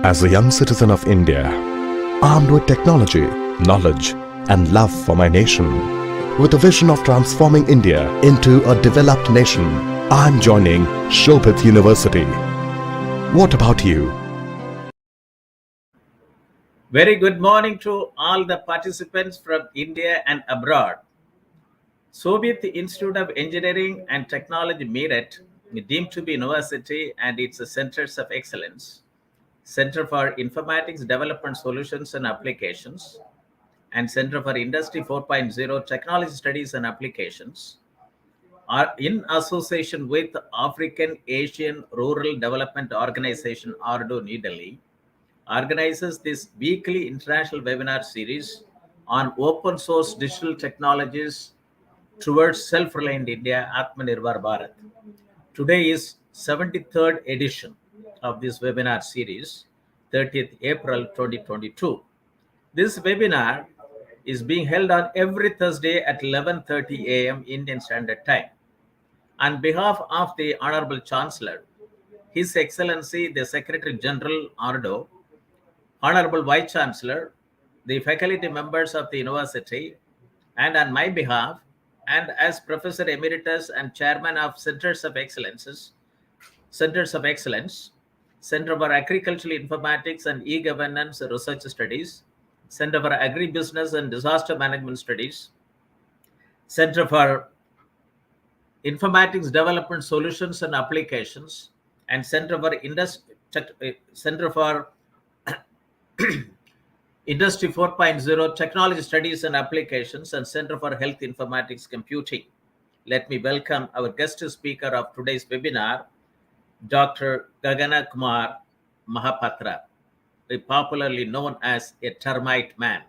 As a young citizen of India, armed with technology, knowledge and love for my nation, with a vision of transforming India into a developed nation, I am joining Shobhit University. What about you? Very good morning to all the participants from India and abroad. Shobhit Institute of Engineering and Technology Meerut, deemed to be university and its centers of excellence, Center for Informatics Development Solutions and Applications, and Center for Industry 4.0 Technology Studies and Applications, are in association with African Asian Rural Development Organization, ARDO, New Delhi, organizes this weekly international webinar series on open source digital technologies towards self-reliant India, Atmanirbhar Bharat. Today is 73rd edition of this webinar series, 30th April 2022. This webinar is being held on every Thursday at 11:30 a.m. Indian Standard Time. On behalf of the Honorable Chancellor, His Excellency the Secretary General ARDO, Honorable Vice Chancellor, the faculty members of the university, and on my behalf, and as Professor Emeritus and Chairman of Centers of Excellence, Center for Agricultural Informatics and E-Governance Research Studies, Center for Agribusiness and Disaster Management Studies, Center for Informatics Development Solutions and Applications, and Center for Industry 4.0 Technology Studies and Applications, and Center for Health Informatics Computing. Let me welcome our guest speaker of today's webinar, Dr. Gagana Kumar Mahapatra, popularly known as a termite man,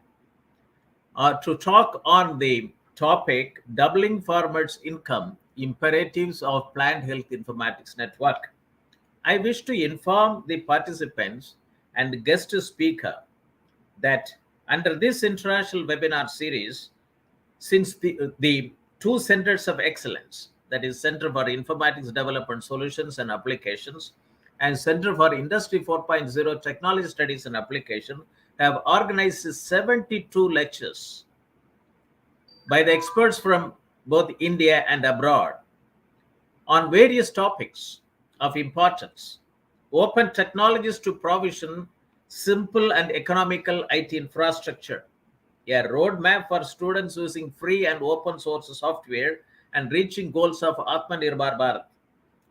to talk on the topic, Doubling Farmers' Income, Imperatives of Plant Health Informatics Network. I wish to inform the participants and guest speaker that under this international webinar series, since the two centers of excellence, that is Center for Informatics Development Solutions and Applications and Center for Industry 4.0 Technology Studies and Application, have organized 72 lectures by the experts from both India and abroad on various topics of importance. Open technologies to provision simple and economical IT infrastructure, a roadmap for students using free and open source software and reaching goals of Atmanirbhar Bharat,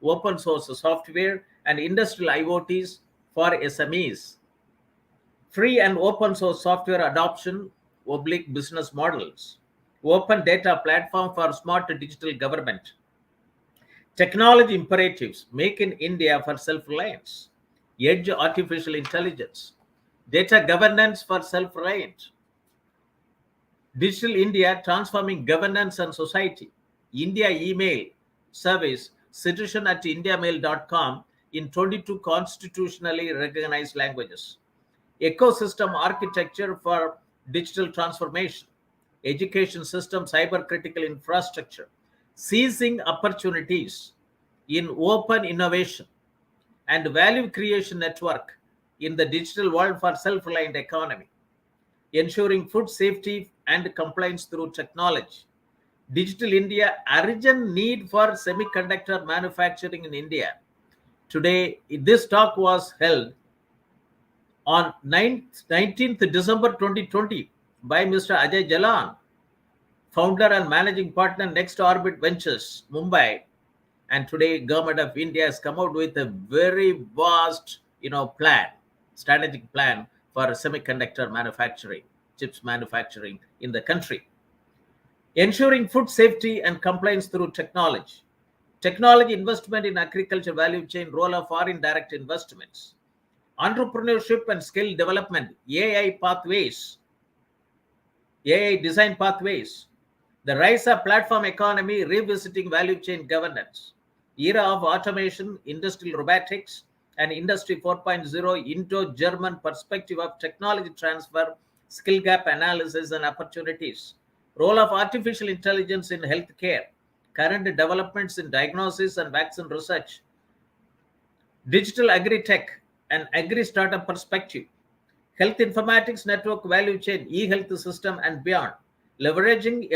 open source software and industrial IoTs for SMEs, free and open source software adoption, oblique business models, open data platform for smart digital government, technology imperatives, make in India for self-reliance, edge artificial intelligence, data governance for self-reliant, Digital India transforming governance and society, India email service, citizen@indiamail.com in 22 constitutionally recognized languages, ecosystem architecture for digital transformation, education system cyber critical infrastructure, seizing opportunities in open innovation, and value creation network in the digital world for self-reliant economy, ensuring food safety and compliance through technology, Digital India urgent need for semiconductor manufacturing in India. Today, this talk was held on 19th December 2020 by Mr. Ajay Jalan, founder and managing partner, Next Orbit Ventures, Mumbai. And today, Government of India has come out with a very vast, strategic plan for semiconductor manufacturing, chips manufacturing in the country. Ensuring food safety and compliance through technology. Technology investment in agriculture value chain, role of foreign direct investments. Entrepreneurship and skill development, AI pathways, AI design pathways. The rise of platform economy, revisiting value chain governance. Era of automation, industrial robotics, and Industry 4.0 Indo-German perspective of technology transfer, skill gap analysis and opportunities. Role of artificial intelligence in healthcare, current developments in diagnosis and vaccine research. Digital agri-tech, an agri-startup perspective. Health informatics network value chain, e-health system and beyond, leveraging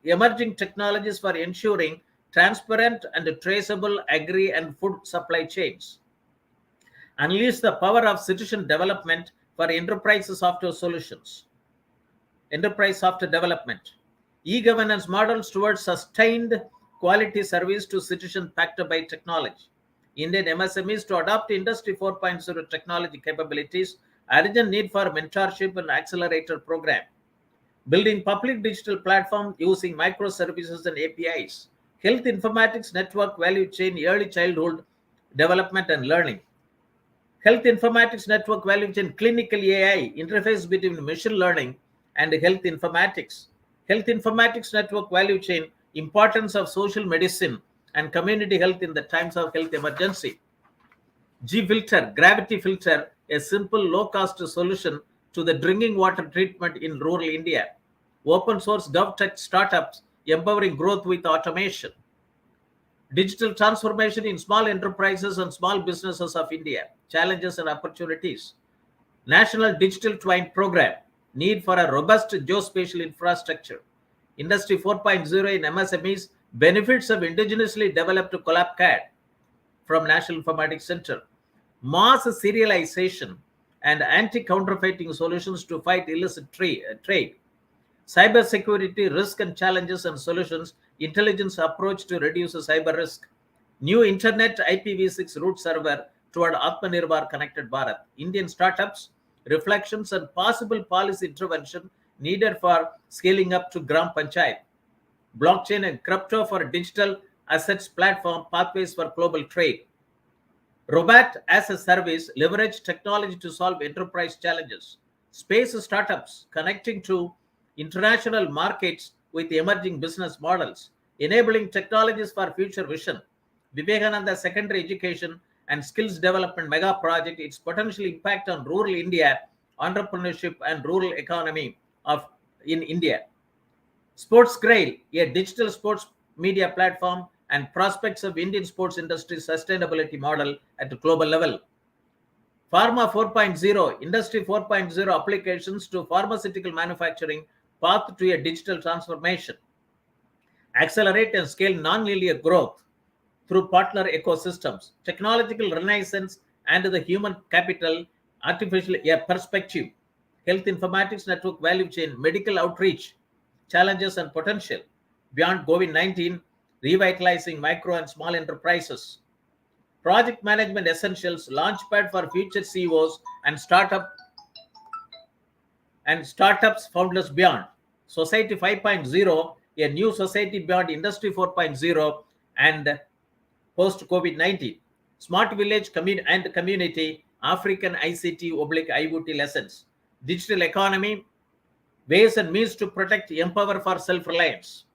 emerging technologies for ensuring transparent and traceable agri and food supply chains. Unleash the power of citizen development for enterprise software solutions. Enterprise software development. E-governance models towards sustained quality service to citizens backed by technology. Indian MSMEs to adopt Industry 4.0 technology capabilities, urgent need for mentorship and accelerator program. Building public digital platform using microservices and APIs. Health informatics network value chain, early childhood development and learning. Health informatics network value chain, clinical AI, interface between machine learning and health informatics. Health informatics network value chain, importance of social medicine and community health in the times of health emergency. G-Filter, gravity filter, a simple low-cost solution to the drinking water treatment in rural India. Open source GovTech startups empowering growth with automation. Digital transformation in small enterprises and small businesses of India. Challenges and opportunities. National Digital Twine Program. Need for a robust geospatial infrastructure. Industry 4.0 in MSMEs. Benefits of indigenously developed Collab CAD from National Informatics Center. Mass serialization and anti-counterfeiting solutions to fight illicit trade. Cybersecurity risk and challenges and solutions, intelligence approach to reduce cyber risk. New Internet IPv6 root server toward Atmanirbhar Connected Bharat. Indian startups, reflections and possible policy intervention needed for scaling up to Gram Panchayat. Blockchain and crypto for digital assets platform, pathways for global trade. Robot as a service, leverage technology to solve enterprise challenges. Space startups connecting to international markets with emerging business models, enabling technologies for future vision. Vivekananda Secondary Education and Skills Development Mega Project, its potential impact on rural India, entrepreneurship and rural economy in India. Sports Grail, a digital sports media platform and prospects of Indian sports industry sustainability model at a global level. Pharma 4.0, Industry 4.0 applications to pharmaceutical manufacturing, path to a digital transformation. Accelerate and scale non-linear growth through partner ecosystems. Technological renaissance and the human capital, artificial perspective. Health informatics network value chain, medical outreach, challenges and potential. Beyond COVID-19, revitalizing micro and small enterprises. Project management essentials, launchpad for future CEOs and startups founders beyond. Society 5.0, a new society beyond Industry 4.0 and post COVID-19. Smart village and community, African ICT/IoT lessons. Digital economy, ways and means to protect, empower for self-reliance.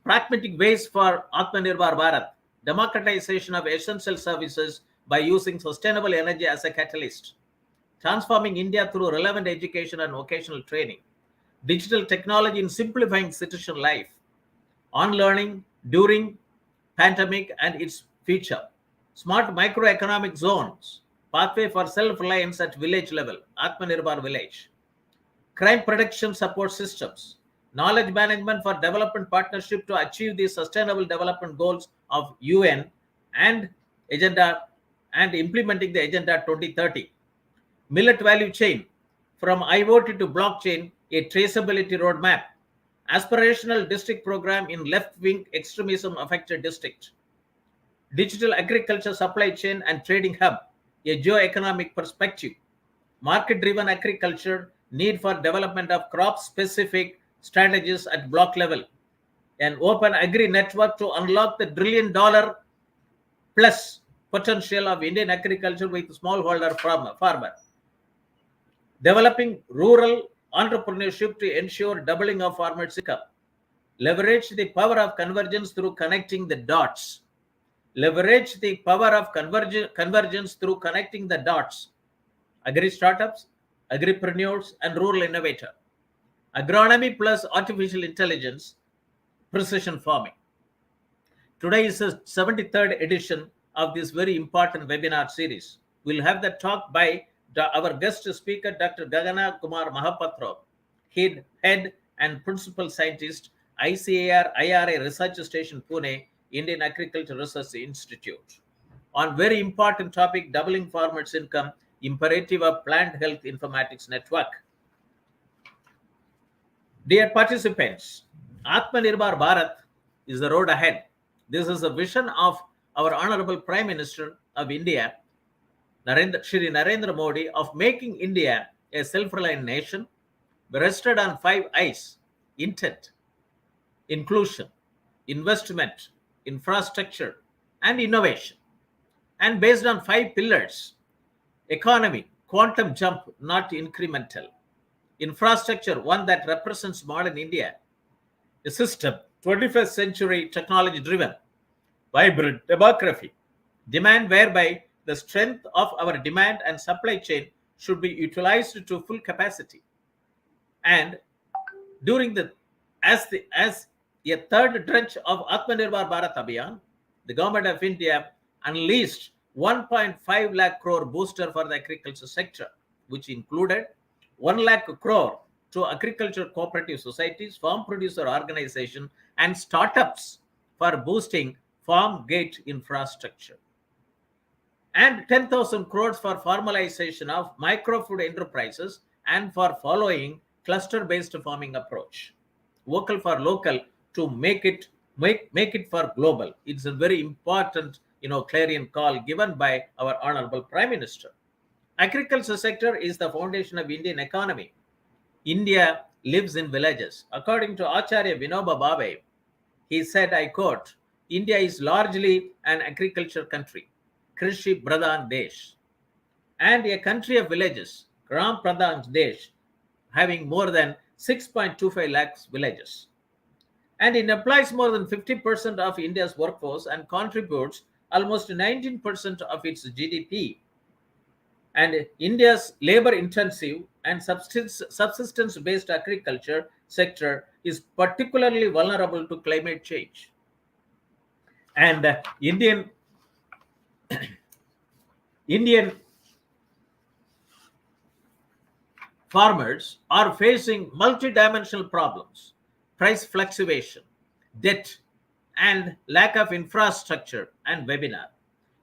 Pragmatic ways for Atmanirbhar Bharat, democratization of essential services by using sustainable energy as a catalyst. Transforming India through relevant education and vocational training. Digital technology in simplifying citizen life. On learning during pandemic and its future. Smart microeconomic zones, pathway for self-reliance at village level, Atmanirbhar village. Crime protection support systems. Knowledge management for development partnership to achieve the sustainable development goals of UN and agenda and implementing the agenda 2030. Millet value chain from IoT to blockchain, a traceability roadmap. Aspirational district program in left-wing extremism affected district. Digital agriculture supply chain and trading hub, a geo-economic perspective. Market-driven agriculture, need for development of crop-specific strategies at block level. An open agri network to unlock the $1 trillion plus potential of Indian agriculture with smallholder farmer. Developing rural entrepreneurship to ensure doubling of farmers' income. Leverage the power of convergence through connecting the dots. Leverage the power of convergence through connecting the dots. Agri startups, agripreneurs, and rural innovator. Agronomy plus artificial intelligence, precision farming. Today is the 73rd edition of this very important webinar series. We'll have the talk by our guest speaker, Dr. Gagana Kumar Mahapatro, head and principal scientist, ICAR-IARI Research Station, Pune, Indian Agriculture Research Institute, on very important topic, doubling farmers' income, imperative of plant health informatics network. Dear participants, Atmanirbhar Bharat is the road ahead. This is a vision of our Honorable Prime Minister of India, Shri Narendra Modi, of making India a self-reliant nation rested on 5 I's: intent, inclusion, investment, infrastructure, and innovation. And based on 5 pillars: economy, quantum jump, not incremental; infrastructure, one that represents modern India; a system, 21st century technology driven; vibrant demography, demand whereby the strength of our demand and supply chain should be utilized to full capacity. And during as a third tranche of Atmanirbhar Bharat Abhiyan, the government of India unleashed 1.5 lakh crore booster for the agriculture sector, which included 1 lakh crore to agriculture cooperative societies, farm producer organization, and startups for boosting farm gate infrastructure, and 10,000 crores for formalization of micro food enterprises and for following cluster-based farming approach, vocal for local, to make it for global. It's a very important, clarion call given by our Honorable Prime Minister. Agriculture sector is the foundation of Indian economy. India lives in villages. According to Acharya Vinoba Bhave, he said, I quote, India is largely an agriculture country, Krishi Pradhan Desh, and a country of villages, Gram Pradhan Desh, having more than 6.25 lakhs villages. And it employs more than 50% of India's workforce and contributes almost 19% of its GDP. And India's labor-intensive and subsistence-based agriculture sector is particularly vulnerable to climate change. And Indian farmers are facing multidimensional problems: price fluctuation, debt, and lack of infrastructure and webinar.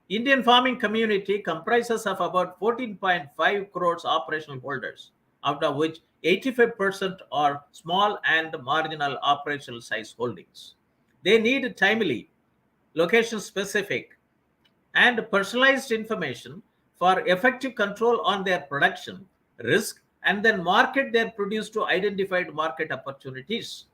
Indian farming community comprises of about 14.5 crores operational holders, out of which 85% are small and marginal operational size holdings. They need timely, location-specific, and personalized information for effective control on their production, risk, and then market their produce to identified market opportunities.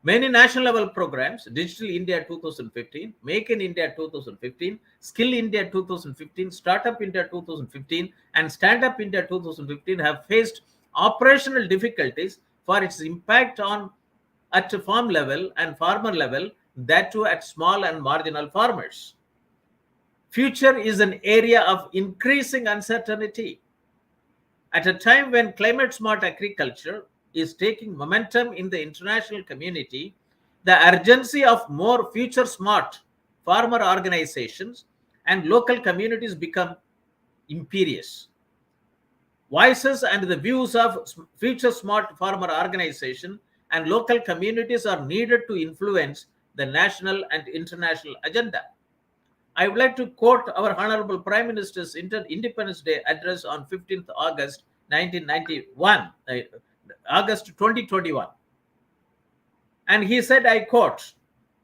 Many national level programs, Digital India 2015, Make in India 2015, Skill India 2015, Startup India 2015, and Stand Up India 2015 have faced operational difficulties for its impact at farm level and farmer level, that too at small and marginal farmers. Future is an area of increasing uncertainty. At a time when climate smart agriculture is taking momentum in the international community, the urgency of more future smart farmer organizations and local communities become imperious. Voices and the views of future smart farmer organization and local communities are needed to influence the national and international agenda. I would like to quote our Honorable Prime Minister's Independence Day address on 15th August 1991, August 2021. And he said, I quote,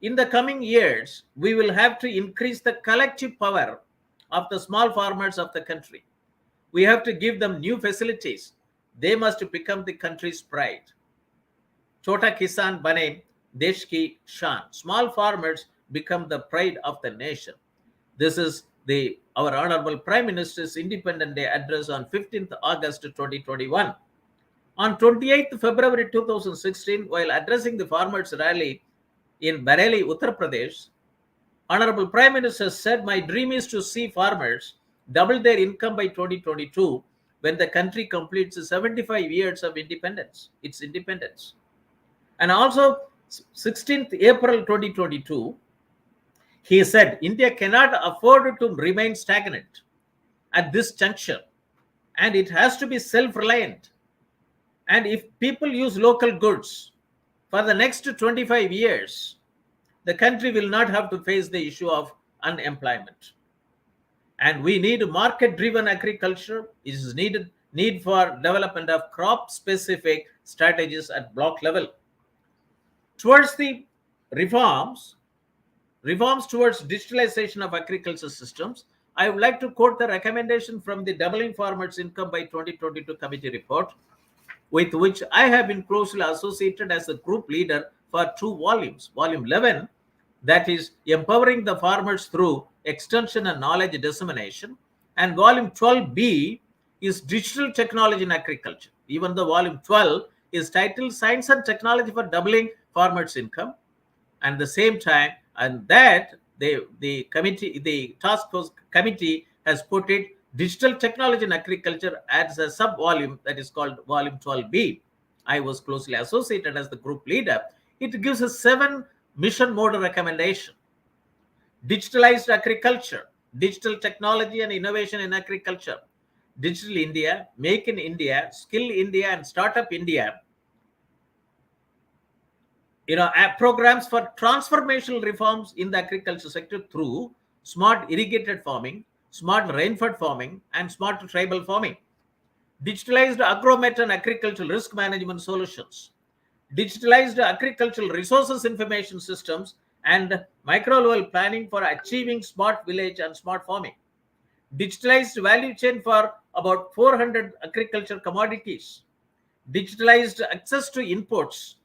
in the coming years, we will have to increase the collective power of the small farmers of the country. We have to give them new facilities. They must become the country's pride. Chota Kisan Bane, Desh Ki Shan. Small farmers become the pride of the nation. This is our Honorable Prime Minister's Independence Day address on 15th August 2021. On 28th February 2016, while addressing the farmers' rally in Bareilly, Uttar Pradesh, Honorable Prime Minister said, my dream is to see farmers double their income by 2022 when the country completes 75 years of its independence. And also 16th April 2022, He said, India cannot afford to remain stagnant at this juncture, and it has to be self-reliant. And if people use local goods for the next 25 years, the country will not have to face the issue of unemployment. And we need market-driven agriculture. It is need for development of crop-specific strategies at block level. Towards the reforms towards digitalization of agriculture systems, I would like to quote the recommendation from the Doubling Farmers' Income by 2022 Committee report, with which I have been closely associated as a group leader for 2 volumes. Volume 11, that is Empowering the Farmers Through Extension and Knowledge Dissemination, and Volume 12B is Digital Technology in Agriculture. Even though Volume 12 is titled Science and Technology for Doubling Farmers' Income, and the same time, and that the task force committee has put it Digital Technology in Agriculture as a sub-volume that is called Volume 12B. I was closely associated as the group leader. It gives a 7 mission mode recommendation. Digitalized agriculture, digital technology and innovation in agriculture, Digital India, Make in India, Skill India, and Startup India. Programs for transformational reforms in the agriculture sector through smart irrigated farming, smart rainfed farming, and smart tribal farming. Digitalized agromet and agricultural risk management solutions. Digitalized agricultural resources information systems and micro-level planning for achieving smart village and smart farming. Digitalized value chain for about 400 agriculture commodities. Digitalized access to inputs,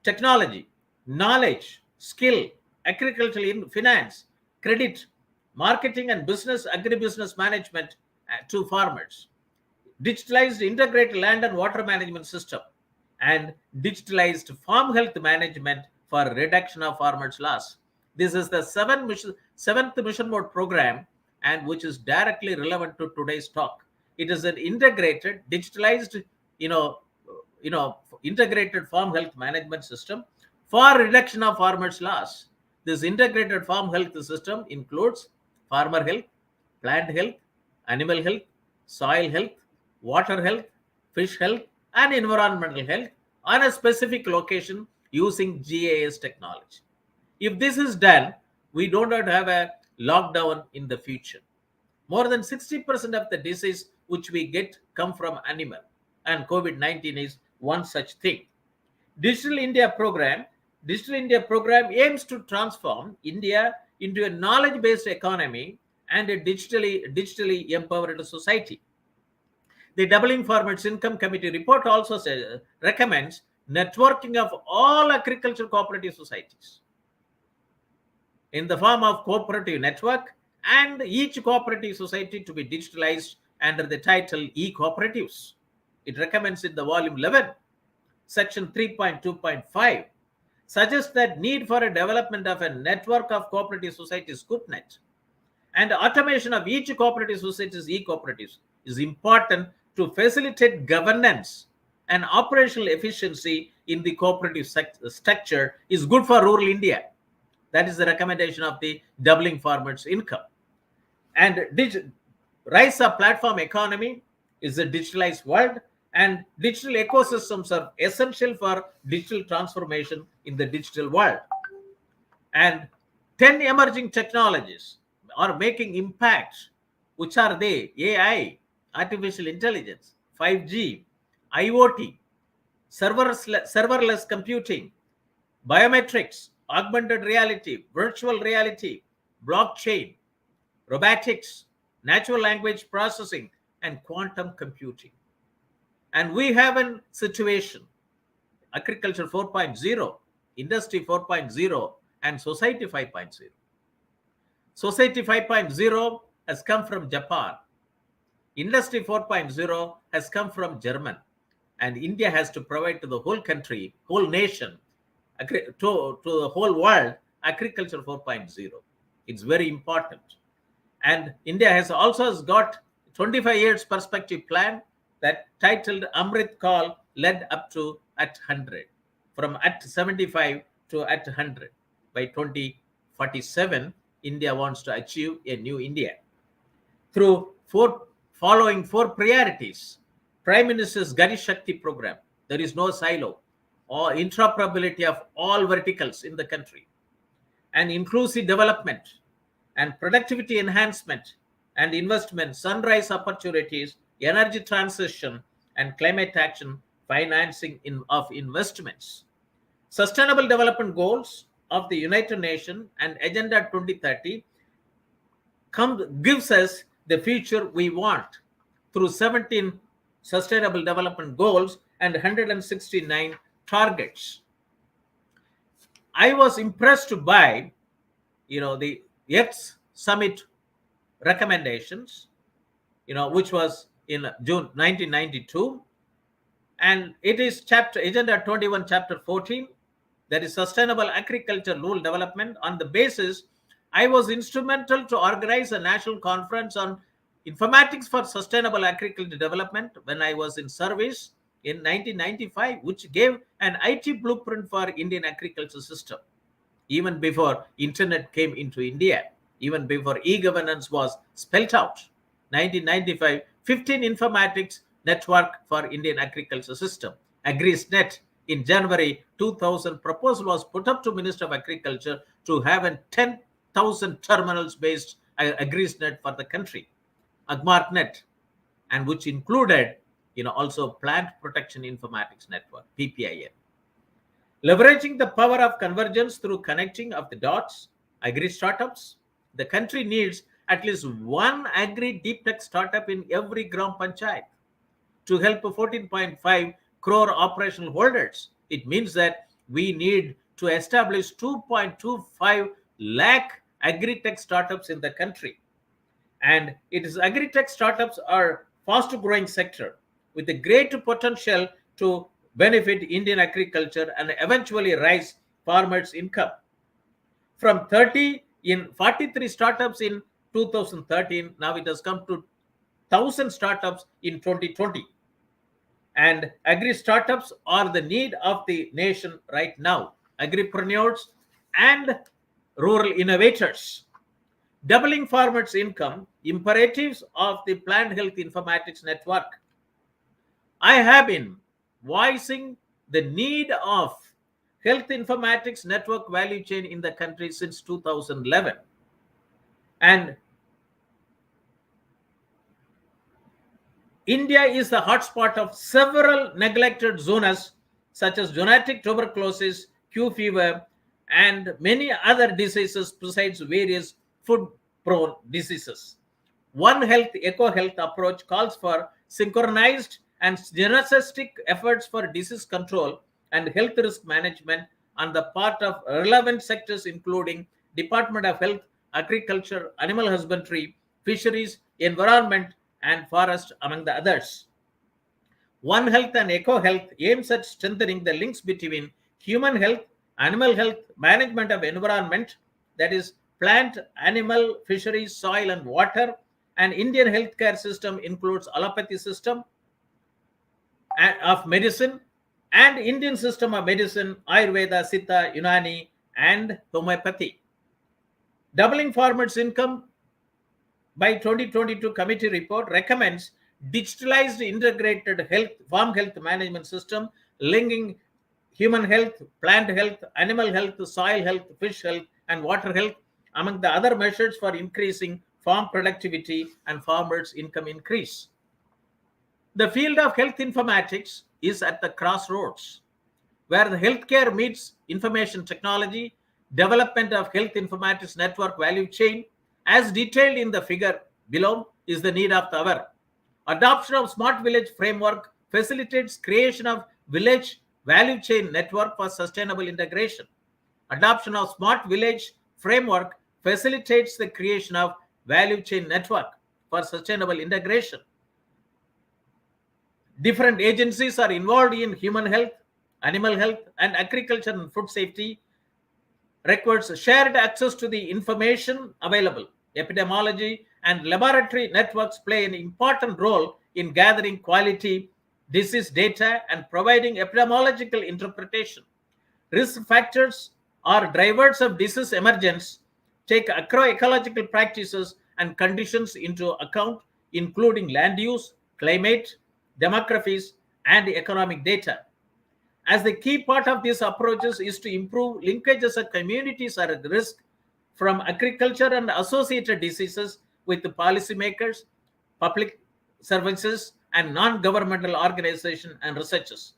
technology, knowledge, skill, agricultural finance, credit, marketing and business, agribusiness management to farmers. Digitalized integrated land and water management system, and digitalized farm health management for reduction of farmers' loss. This is the seventh mission mode program, and which is directly relevant to today's talk. It is an integrated, digitalized, integrated farm health management system for reduction of farmers' loss. This integrated farm health system includes farmer health, plant health, animal health, soil health, water health, fish health, and environmental health on a specific location using GIS technology. If this is done, we do not have a lockdown in the future. More than 60% of the disease which we get come from animal, and COVID-19 is one such thing. Digital India program aims to transform India into a knowledge-based economy and a digitally empowered society. The Doubling Farmers' Income Committee report also recommends networking of all agricultural cooperative societies in the form of cooperative network, and each cooperative society to be digitalized under the title e-cooperatives. It recommends in the volume 11, section 3.2.5, suggests that need for a development of a network of cooperative societies, CoopNet, and automation of each cooperative society's e-cooperatives is important to facilitate governance and operational efficiency in the cooperative structure is good for rural India. That is the recommendation of the Doubling Farmers' Income. And rise of platform economy is a digitalized world, and digital ecosystems are essential for digital transformation in the digital world. And 10 emerging technologies are making impacts, which are they? AI, artificial intelligence, 5G, IoT, serverless computing, biometrics, augmented reality, virtual reality, blockchain, robotics, natural language processing, and quantum computing. And we have a situation, agriculture 4.0, industry 4.0, and society 5.0. Society 5.0 has come from Japan. Industry 4.0 has come from Germany. And India has to provide to the whole country, whole nation, to the whole world, agriculture 4.0. It's very important. And India has also got 25 years perspective plan that titled Amrit Call led up to at 100, from at 75 to at 100 by 20 2047, India wants to achieve a new India through following four priorities. Prime Minister's Gari Shakti program. There is no silo or interoperability of all verticals in the country, and inclusive development and productivity enhancement and investment, sunrise opportunities, energy transition and climate action, financing of investments. Sustainable Development Goals of the United Nations and Agenda 2030 gives us the future we want through 17 Sustainable Development Goals and 169 targets. I was impressed by, the Earth Summit recommendations, which was in June 1992, and it is Agenda 21, Chapter 14. That is Sustainable Agriculture Rural Development. On the basis, I was instrumental to organize a national conference on informatics for sustainable agriculture development when I was in service in 1995, which gave an IT blueprint for Indian agriculture system. Even before internet came into India, even before e-governance was spelt out, 1995, 15 informatics network for Indian agriculture system. AgriSnet in January 2000 proposal was put up to Minister of Agriculture to have a 10,000 terminals based AgriSnet for the country. AgmarkNet, and which included also Plant Protection Informatics Network, PPIN. Leveraging the power of convergence through connecting of the dots, agri startups. The country needs at least one agri deep tech startup in every Gram Panchayat to help 14.5 crore operational holders. It means that we need to establish 2.25 lakh agri-tech startups in the country. And it is agri-tech startups are fast growing sector with a great potential to benefit Indian agriculture and eventually rise farmers' income. From 43 startups in 2013, now it has come to 1,000 startups in 2020. And agri startups are the need of the nation right now. Agripreneurs and rural innovators. Doubling farmers' income, imperatives of the Plant Health Informatics Network. I have been voicing the need of health informatics network value chain in the country since 2011. And India is the hotspot of several neglected zones such as zoonotic tuberculosis, Q fever, and many other diseases besides various food-prone diseases. One Health eco-health approach calls for synchronized and synergistic efforts for disease control and health risk management on the part of relevant sectors including Department of Health, Agriculture, Animal Husbandry, Fisheries, Environment, and Forest, among the others. One Health and Eco Health aims at strengthening the links between human health, animal health, management of environment, that is plant, animal, fisheries, soil and water, and Indian healthcare system includes allopathy system of medicine and Indian system of medicine, Ayurveda, Siddha, Unani, and homeopathy. Doubling farmers' income by 2022 committee report recommends digitalized integrated farm health management system linking human health, plant health, animal health, soil health, fish health, and water health, among the other measures for increasing farm productivity and farmers' income increase. The field of health informatics is at the crossroads, where the healthcare meets information technology, development of health informatics network value chain, as detailed in the figure below, is the need of the hour. Adoption of smart village framework facilitates creation of village value chain network for sustainable integration. Adoption of smart village framework facilitates the creation of value chain network for sustainable integration. Different agencies are involved in human health, animal health, and agriculture and food safety. Requires shared access to the information available. Epidemiology and laboratory networks play an important role in gathering quality disease data and providing epidemiological interpretation. Risk factors are drivers of disease emergence take agroecological practices and conditions into account, including land use, climate, demographies, and economic data. As the key part of these approaches is to improve linkages of communities are at risk from agriculture and associated diseases with the policymakers, public services, and non-governmental organizations and researchers.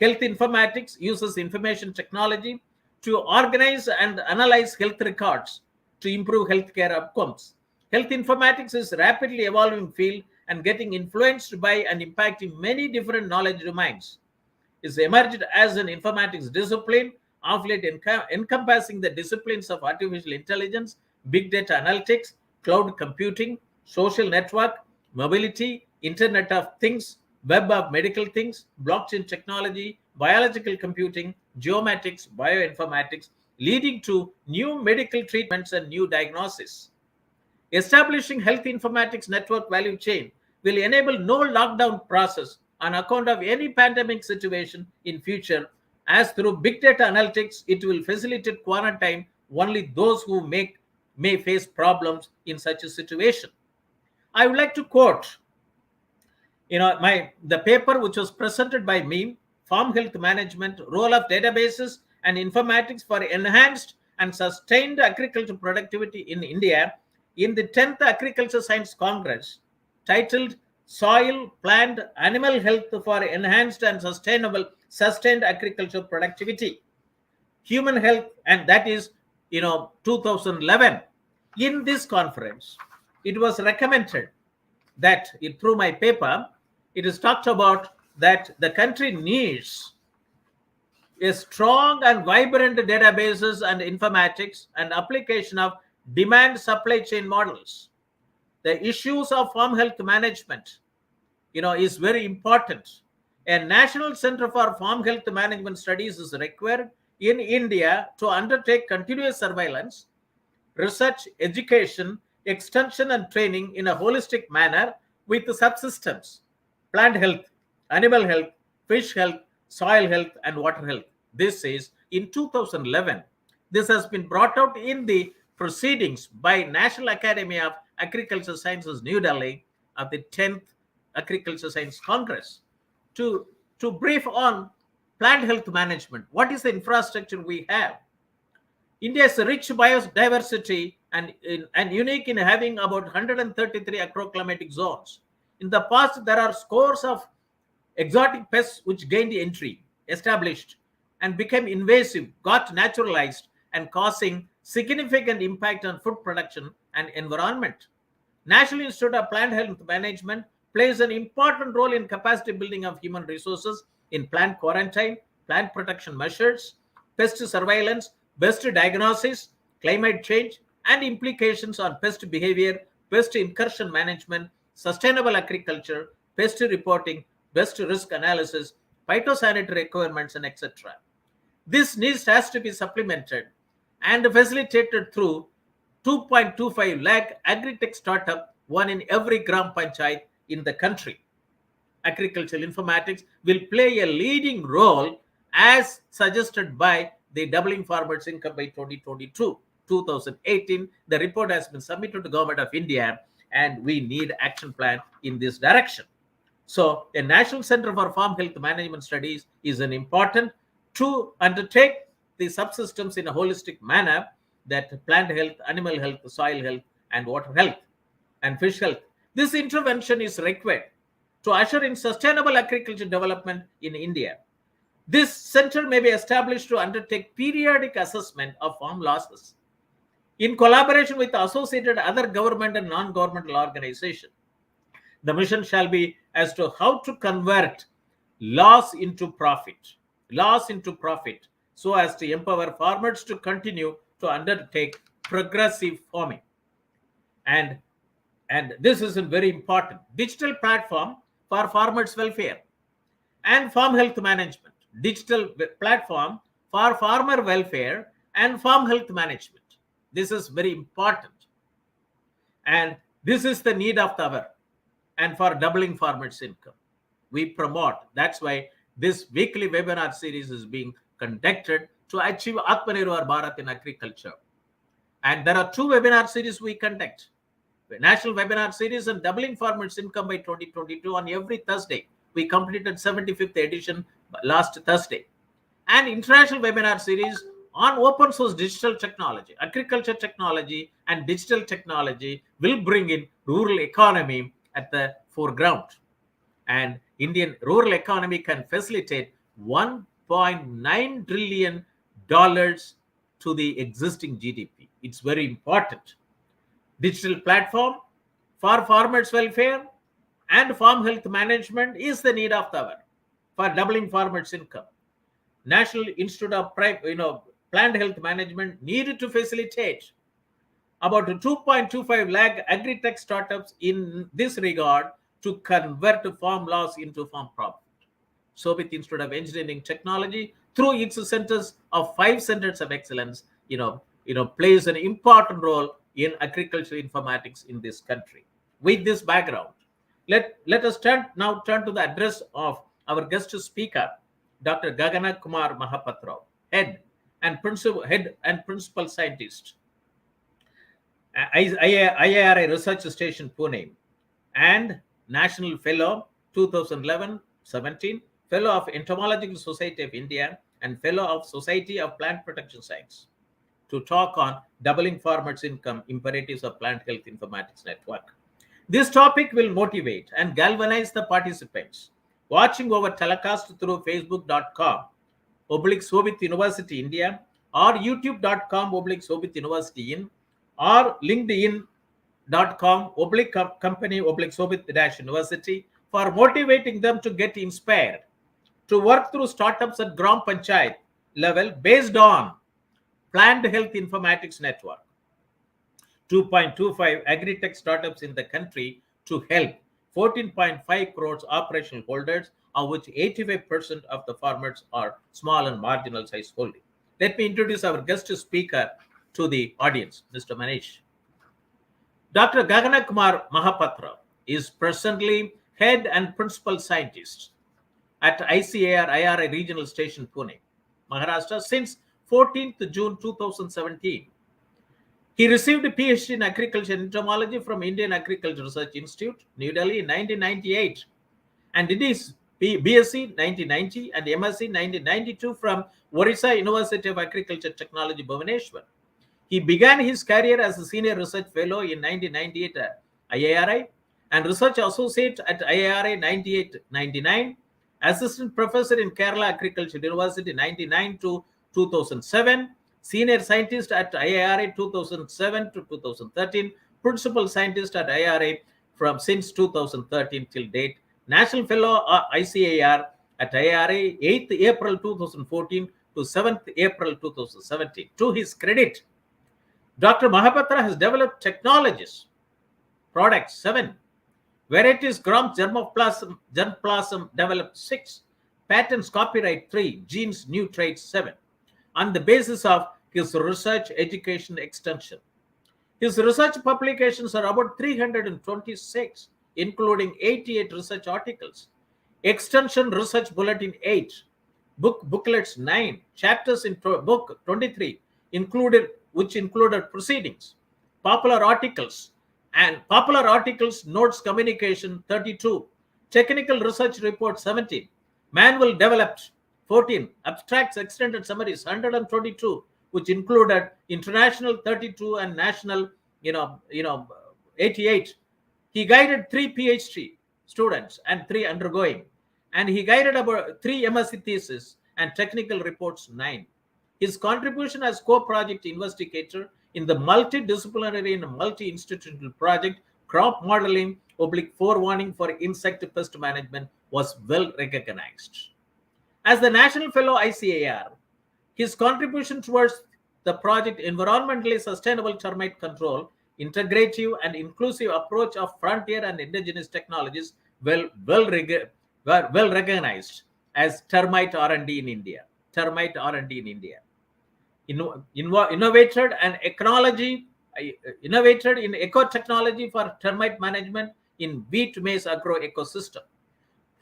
Health informatics uses information technology to organize and analyze health records to improve healthcare outcomes. Health informatics is a rapidly evolving field and getting influenced by and impacting many different knowledge domains. It's emerged as an informatics discipline, of late encompassing the disciplines of artificial intelligence, big data analytics, cloud computing, social network, mobility, Internet of Things, web of medical things, blockchain technology, biological computing, geomatics, bioinformatics, leading to new medical treatments and new diagnoses. Establishing health informatics network value chain will enable no lockdown process on account of any pandemic situation in future, as through big data analytics, it will facilitate quarantine only those who may face problems in such a situation. I would like to quote, the paper which was presented by me, Farm Health Management, Role of Databases and Informatics for Enhanced and Sustained Agricultural Productivity in India, in the 10th Agriculture Science Congress, titled Soil, Plant, Animal Health for Enhanced and Sustained Agricultural Productivity, Human Health, and that is 2011. In this conference, it was recommended that through my paper, it is talked about that the country needs a strong and vibrant databases and informatics and application of demand supply chain models. The issues of farm health management, is very important. A National Center for Farm Health Management Studies is required in India to undertake continuous surveillance, research, education, extension, and training in a holistic manner with the subsystems: plant health, animal health, fish health, soil health, and water health. This is in 2011. This has been brought out in the proceedings by National Academy of Agricultural Sciences, New Delhi, of the 10th Agriculture Science Congress. To brief on plant health management, what is the infrastructure we have? India is a rich biodiversity and unique in having about 133 agroclimatic zones. In the past, there are scores of exotic pests which gained entry, established, and became invasive, got naturalized, and causing significant impact on food production and environment. National Institute of Plant Health Management plays an important role in capacity building of human resources in plant quarantine, plant protection measures, pest surveillance, pest diagnosis, climate change, and implications on pest behavior, pest incursion management, sustainable agriculture, pest reporting, pest risk analysis, phytosanitary requirements, and etc. This needs has to be supplemented and facilitated through 2.25 lakh agri-tech startup, one in every gram panchayat in the country. Agricultural informatics will play a leading role as suggested by the Doubling Farmers' Income by 2018. The report has been submitted to the Government of India, and we need action plan in this direction. So a National Center for Farm Health Management Studies is an important to undertake the subsystems in a holistic manner, that plant health, animal health, soil health, and water health, and fish health. This intervention is required to usher in sustainable agriculture development in India. This center may be established to undertake periodic assessment of farm losses in collaboration with associated other government and non-governmental organizations. The mission shall be as to how to convert loss into profit, so as to empower farmers to continue to undertake progressive farming. And this is very important. Digital platform for farmers' welfare and farm health management. Digital platform for farmer welfare and farm health management. This is very important. And this is the need of the hour. And for doubling farmers' income, we promote. That's why this weekly webinar series is being conducted to achieve Atmanirbhar Bharat in agriculture. And there are 2 webinar series we conduct. National webinar series and doubling farmers' income by 2022 on every Thursday. We completed 75th edition last Thursday. And international webinar series on open source digital technology, agriculture technology and digital technology will bring in rural economy at the foreground. And Indian rural economy can facilitate $1.9 trillion to the existing GDP. It's very important. Digital platform for farmers' welfare and farm health management is the need of the hour for doubling farmers' income. National Institute of Plant Health Management needed to facilitate about 2.25 lakh agri-tech startups in this regard to convert farm loss into farm profit. Shobhit Institute of Engineering Technology, through its centers of 5 centers of excellence, plays an important role in agricultural informatics in this country. With this background, let us now turn to the address of our guest speaker, Dr. Gagana Kumar Mahapatro, head and principal scientist, IARI Research Station, Pune, and National Fellow 2011-17, Fellow of Entomological Society of India, and Fellow of Society of Plant Protection Science, to talk on doubling farmers' income, imperatives of Plant Health Informatics Network. This topic will motivate and galvanize the participants watching over telecast through facebook.com/Shobhit University India or youtube.com/Shobhit University in or linkedin.com/company/Shobhit-University for motivating them to get inspired to work through startups at Gram Panchayat level based on Plant Health Informatics Network. 2.25 agri-tech startups in the country to help 14.5 crores operational holders, of which 85% of the farmers are small and marginal size holding. Let me introduce our guest speaker to the audience, Mr. Manish. Dr. Gagana Kumar Mahapatra is presently head and principal scientist at ICAR-IARI Regional Station, Pune, Maharashtra since 14th June 2017. He received a PhD in agriculture and entomology from Indian Agriculture Research Institute, New Delhi in 1998, and did his BSc 1990 and MSc 1992 from Orissa University of Agriculture Technology, Bhubaneswar. He began his career as a senior research fellow in 1998 at IARI and research associate at IARI 98-99, assistant professor in Kerala Agriculture University 99 to 2007, senior scientist at IARI 2007 to 2013, principal scientist at IARI from since 2013 till date, national fellow ICAR at IARI 8th April 2014 to 7th April 2017. To his credit, Dr. Mahapatra has developed technologies, products 7, varieties gram germplasm developed 6, patents copyright 3, genes new traits 7, on the basis of his research education extension. His research publications are about 326, including 88 research articles, extension research bulletin 8, booklets 9, chapters in book 23, which included proceedings, popular articles notes communication 32, technical research report 17, manual developed 14, abstracts extended summaries 122, which included international 32 and national 88. He guided 3 PhD students and 3 undergoing, and he guided about 3 MSc theses and technical reports 9. His contribution as co-project investigator in the multidisciplinary and multi-institutional project crop modeling /forewarning for insect pest management was well recognized. As the National Fellow ICAR, his contribution towards the project Environmentally Sustainable Termite Control, Integrative and Inclusive Approach of Frontier and Indigenous Technologies well recognized as termite R&D in India. Innovated in ecotechnology for termite management in wheat maize agro ecosystem.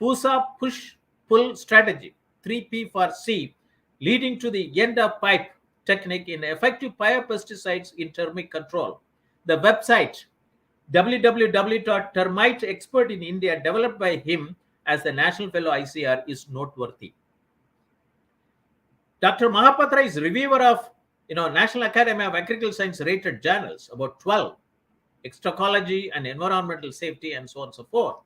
PUSA push-pull strategy, 3P for C, leading to the end of pipe technique in effective biopesticides in termite control. The website www.termite-expert in India, developed by him as the National Fellow ICR, is noteworthy. Dr. Mahapatra is reviewer of National Academy of Agricultural Science rated journals, about 12, ecology and environmental safety, and so on and so forth.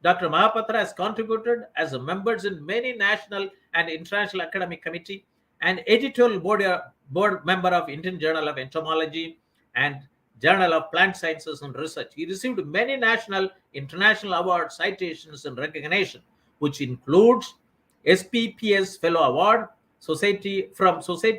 Dr. Mahapatra has contributed as a member in many national and international academic committee and editorial board member of Indian Journal of Entomology and Journal of Plant Sciences and Research. He received many national, international awards, citations, and recognition, which includes SPPS Fellow Award, Society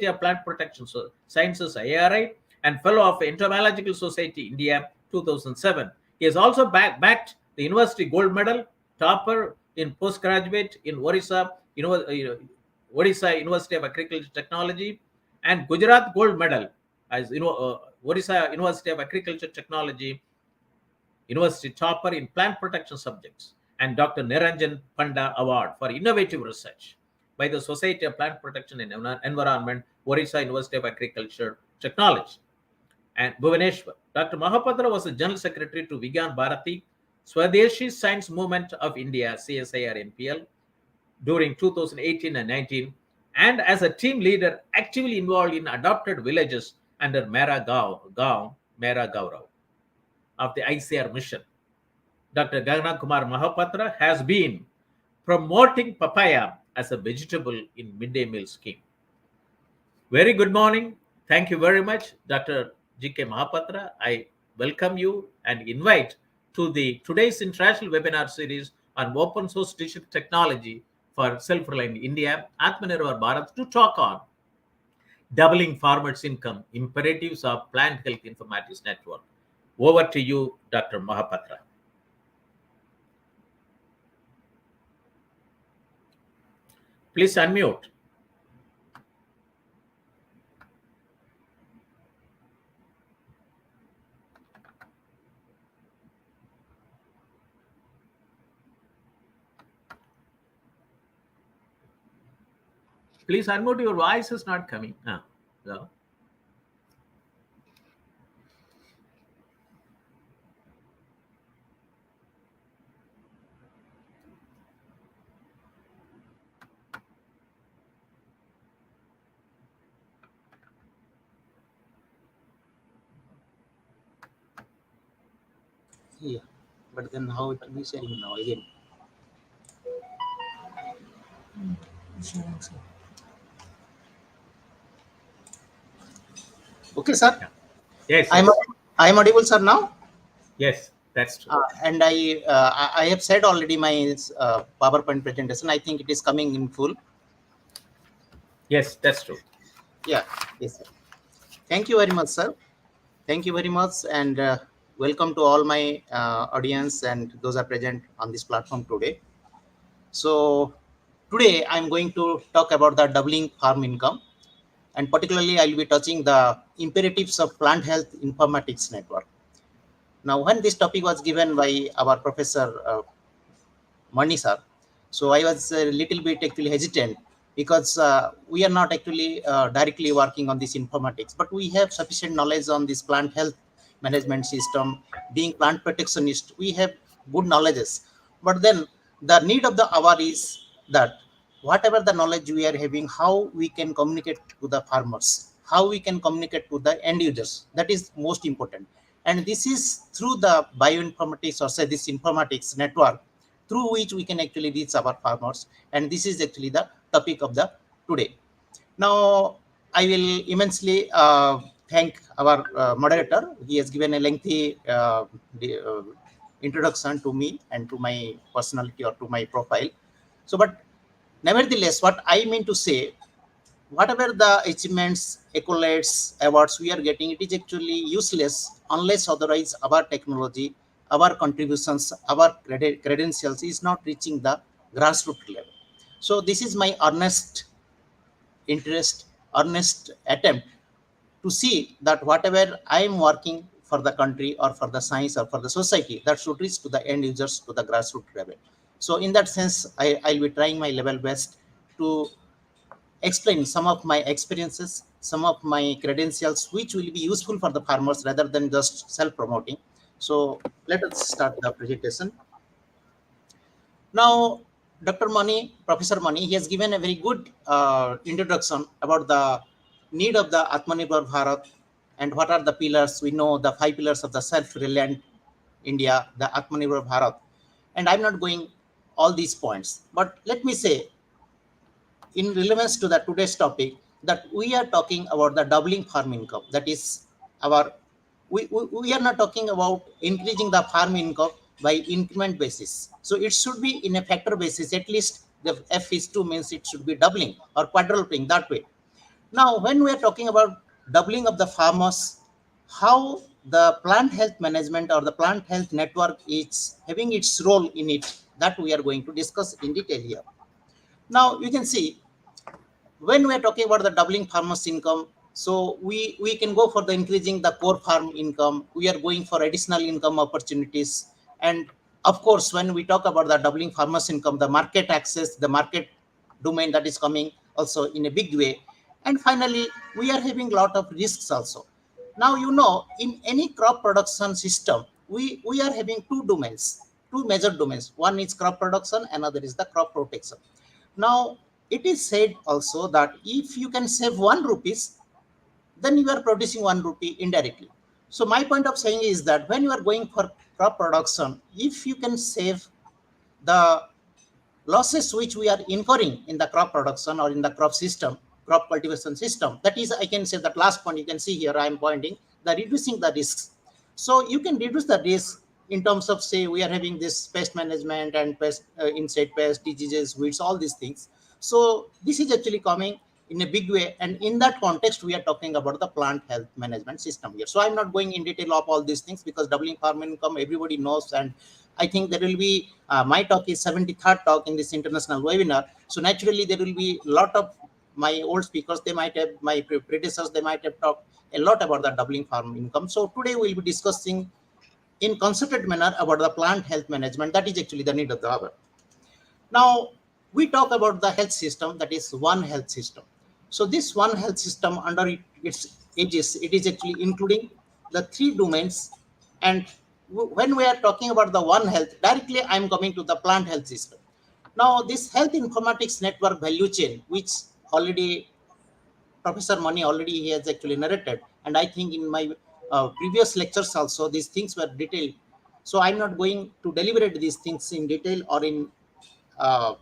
of Plant Protection Sciences IARI, and Fellow of Entomological Society India 2007. He has also backed the University Gold Medal, topper in postgraduate in Odisha University of Agriculture Technology, and Gujarat Gold Medal as Odisha University of Agriculture Technology University topper in plant protection subjects, and Dr. Niranjan Panda Award for innovative research by the Society of Plant Protection and Environment, Odisha University of Agriculture Technology. And Bhubaneswar. Dr. Mahapatra was the General Secretary to Vigyan Bharati, Swadeshi Science Movement of India, CSIR-NPL, during 2018 and 19, and as a team leader actively involved in adopted villages under Mera Gaurav of the ICR mission. Dr. Gagana Kumar Mahapatra has been promoting papaya as a vegetable in midday meal scheme. Very good morning. Thank you very much, Dr. G.K. Mahapatra. I welcome you and invite to today's international webinar series on open source digital technology for self-reliant India, Atmanirbhar Bharat, to talk on doubling farmers' income, imperatives of plant health informatics network. Over to you, Dr. Mahapatra. Please unmute. Please unmute. Your voice is not coming. No. Yeah, but then how it will be sharing now again? Okay, sir. Yes. I'm audible, sir, now. Yes, that's true. And I have said already my PowerPoint presentation. I think it is coming in full. Yes, that's true. Yeah. Yes, sir. Thank you very much, sir. Thank you very much, and welcome to all my audience and those are present on this platform today. So today I'm going to talk about the doubling farm income, and particularly I'll be touching the imperatives of plant health informatics network. Now, when this topic was given by our professor Moni sir, so I was a little bit actually hesitant because we are not actually directly working on this informatics, but we have sufficient knowledge on this plant health management system. Being plant protectionist, we have good knowledges, but then the need of the hour is that whatever the knowledge we are having, how we can communicate to the farmers, how we can communicate to the end users, that is most important. And this is through the bioinformatics, or say this informatics network, through which we can actually reach our farmers. And this is actually the topic of the today. Now, I will immensely thank our moderator. He has given a lengthy introduction to me and to my personality or to my profile. So, but nevertheless, what I mean to say, whatever the achievements, accolades, awards we are getting, it is actually useless unless otherwise our technology, our contributions, our credentials is not reaching the grassroots level. So this is my earnest interest, earnest attempt to see that whatever I am working for the country or for the science or for the society, that should reach to the end users, to the grassroots level. So in that sense, I'll be trying my level best to explain some of my experiences, some of my credentials which will be useful for the farmers rather than just self-promoting. So let us start the presentation. Now, Dr. Moni, Professor Moni, he has given a very good introduction about the need of the Atmanirbhar Bharat and what are the pillars. We know the 5 pillars of the self-reliant India, the Atmanirbhar Bharat. And I'm not going all these points, but let me say, in relevance to the today's topic, that we are talking about the doubling farm income. That is our, we are not talking about increasing the farm income by increment basis. So it should be in a factor basis. At least the F is 2 means it should be doubling or quadrupling that way. Now, when we are talking about doubling of the farmers, how the plant health management or the plant health network is having its role in it, that we are going to discuss in detail here. Now, you can see when we are talking about the doubling farmers income, so we can go for the increasing the core farm income. We are going for additional income opportunities. And of course, when we talk about the doubling farmers income, the market access, the market domain that is coming also in a big way. And finally, we are having a lot of risks also. Now, you know, in any crop production system, we are having two domains, two major domains. One is crop production, another is the crop protection. Now, it is said also that if you can save 1 rupees, then you are producing 1 rupee indirectly. So my point of saying is that when you are going for crop production, if you can save the losses which we are incurring in the crop production or in the crop system, crop cultivation system, that is, I can say that last point you can see here, I am pointing, the reducing the risks. So you can reduce the risk in terms of, say, we are having this pest management and pest, insect pest, diseases, weeds, all these things. So this is actually coming in a big way. And in that context, we are talking about the plant health management system here. So I'm not going in detail of all these things because doubling farm income, everybody knows. And I think there will be, my talk is 73rd talk in this international webinar. So naturally, there will be a lot of my old speakers, they might have, my predecessors, they might have talked a lot about the doubling farm income. So today we'll be discussing in concerted manner about the plant health management. That is actually the need of the hour. Now, we talk about the health system, that is one health system. So this one health system under its aegis, it is actually including the 3 domains. And when we are talking about the one health, directly I'm coming to the plant health system. Now, this health informatics network value chain, which already Professor Moni already he has actually narrated, and I think in my previous lectures also these things were detailed. So I'm not going to deliberate these things in detail or uh,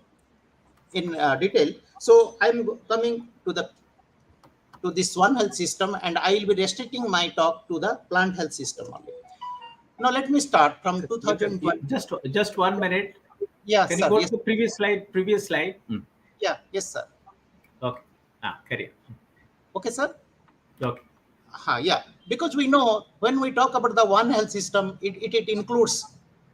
in detail. So I'm coming to this one health system, and I will be restricting my talk to the plant health system only. Now let me start from 2020. Just 1 minute. Yeah, Can you sir. go Yes. to the previous slide? Previous slide. Yeah. Yes, sir. Okay. Carry on. Okay, sir. Okay. Yeah, because we know when we talk about the one health system, it includes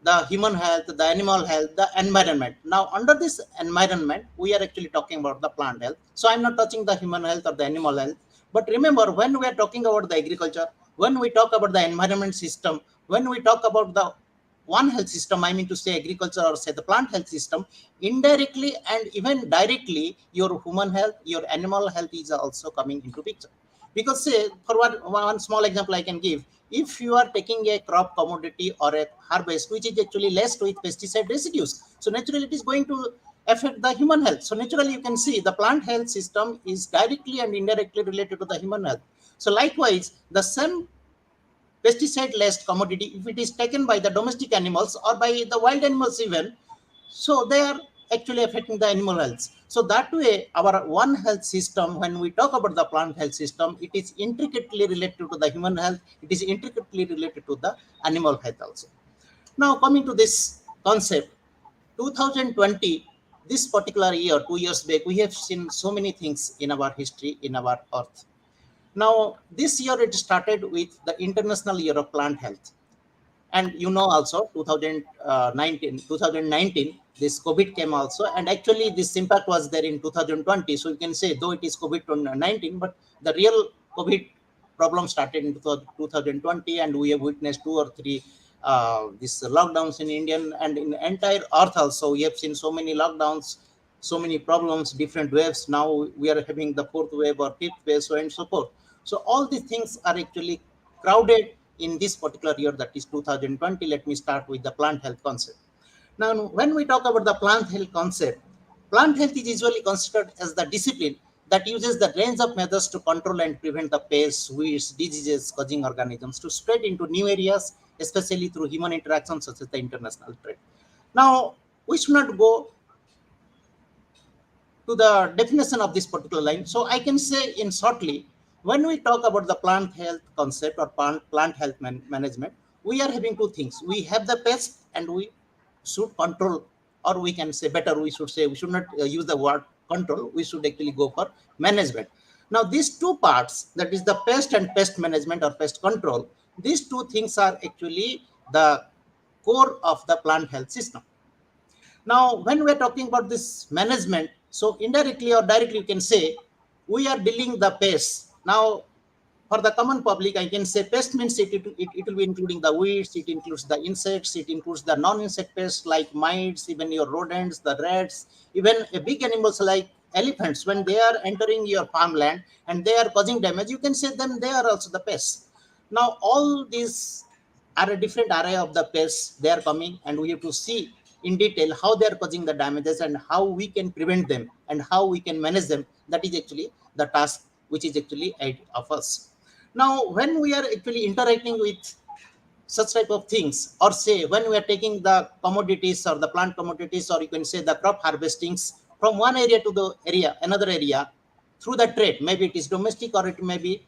the human health, the animal health, the environment. Now, under this environment, we are actually talking about the plant health. So I'm not touching the human health or the animal health. But remember, when we are talking about the agriculture, when we talk about the environment system, when we talk about the one health system, I mean to say agriculture or say the plant health system, indirectly and even directly, your human health, your animal health is also coming into picture. Because say, for one small example I can give, if you are taking a crop commodity or a harvest which is actually laced with pesticide residues, so naturally it is going to affect the human health. So naturally you can see the plant health system is directly and indirectly related to the human health. So likewise, the same pesticide laced commodity, if it is taken by the domestic animals or by the wild animals even, so they are actually affecting the animal health. So that way, our one health system, when we talk about the plant health system, it is intricately related to the human health. It is intricately related to the animal health also. Now coming to this concept, 2020, this particular year, 2 years back, we have seen so many things in our history, in our earth. Now, this year it started with the International Year of Plant Health. And you know also 2019, this COVID came also. And actually this impact was there in 2020. So you can say, though it is COVID-19, but the real COVID problem started in 2020. And we have witnessed 2 or 3 these lockdowns in Indian and in entire earth also. We have seen so many lockdowns. so many problems, different waves. Now we are having the fourth wave or fifth wave, so and so forth. So all these things are actually crowded in this particular year, that is 2020. Let me start with the plant health concept. Now, when we talk about the plant health concept, plant health is usually considered as the discipline that uses the range of methods to control and prevent the pests, weeds, diseases causing organisms to spread into new areas, especially through human interactions such as the international trade. Now, we should not go to the definition of this particular line. So I can say in shortly, when we talk about the plant health concept or plant health management, we are having two things. We have the pest and we should control, or we can say better, we should say, we should not use the word control, we should actually go for management. Now these two parts, that is the pest and pest management or pest control, these two things are actually the core of the plant health system. Now, when we're talking about this management, so indirectly or directly, you can say we are dealing the pests. Now, for the common public, I can say pest means it will be including the weeds, it includes the insects, it includes the non-insect pests like mites, even your rodents, the rats, even a big animals like elephants. When they are entering your farmland and they are causing damage, you can say them they are also the pests. Now, all these are a different array of the pests they are coming, and we have to see in detail how they are causing the damages and how we can prevent them and how we can manage them. That is actually the task which is actually ahead of us. Now, when we are actually interacting with such type of things, or say when we are taking the commodities or the plant commodities, or you can say the crop harvestings from one area to the area, another area, through the trade, maybe it is domestic or it may be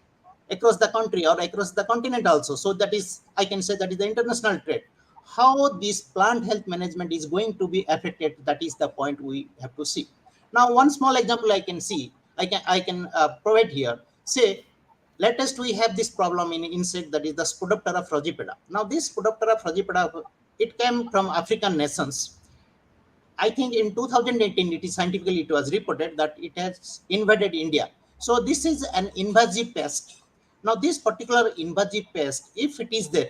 across the country or across the continent also. So that is, I can say that is the international trade. How this plant health management is going to be affected, that is the point we have to see. Now, one small example I can see, I can provide here. Say, latest we have this problem in insect, that is the Spodoptera frugipeda. Now this Spodoptera frugipeda, it came from African nations. I think in 2018 it is scientifically it was reported that it has invaded India. So this is an invasive pest. Now this particular invasive pest, if it is there,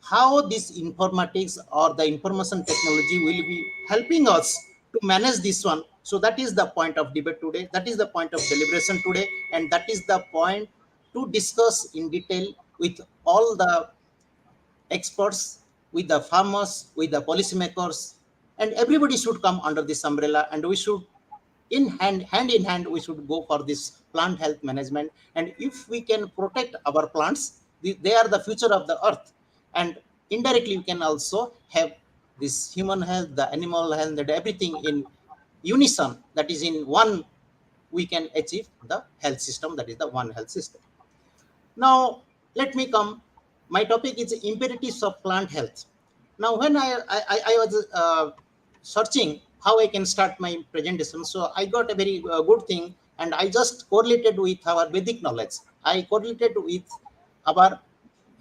how this informatics or the information technology will be helping us to manage this one. So that is the point of debate today. That is the point of deliberation today, and that is the point to discuss in detail with all the experts, with the farmers, with the policymakers, and everybody should come under this umbrella, and we should hand in hand we should go for this plant health management. And if we can protect our plants, they are the future of the earth, and indirectly we can also have this human health, the animal health, and everything in unison, that is in one, we can achieve the health system, that is the one health system. Now, let me come. My topic is imperatives of plant health. Now, when I was searching how I can start my presentation, so I got a very good thing, and I just correlated with our Vedic knowledge. I correlated with our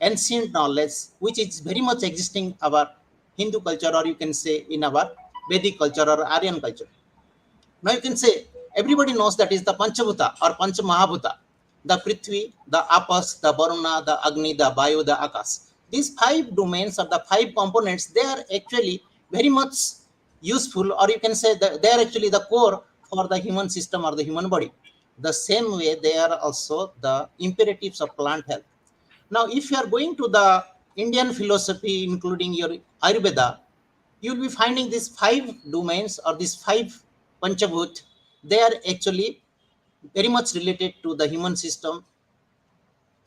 ancient knowledge, which is very much existing our Hindu culture, or you can say in our Vedic culture or Aryan culture. Now you can say everybody knows that is the Panchabhuta or Pancha Mahabhuta, the Prithvi, the Apas, the Varuna, the Agni, the Vayu, the Akas. These five domains or the five components, they are actually very much useful, or you can say that they are actually the core for the human system or the human body. The same way they are also the imperatives of plant health. Now, if you are going to the Indian philosophy, including your Ayurveda, you will be finding these five domains or these five Panchabhut. They are actually very much related to the human system.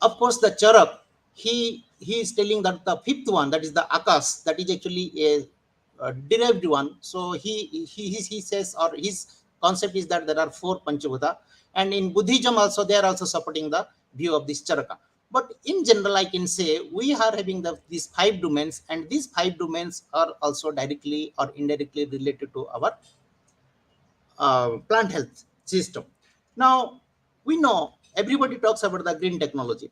Of course, the Charak, he is telling that the fifth one, that is the Akas, that is actually a derived one. So he says, or his concept is that there are four Panchabhuta, and in Buddhism also they are also supporting the view of this Charaka. But in general, I can say we are having these five domains, and these five domains are also directly or indirectly related to our plant health system. Now, we know everybody talks about the green technology.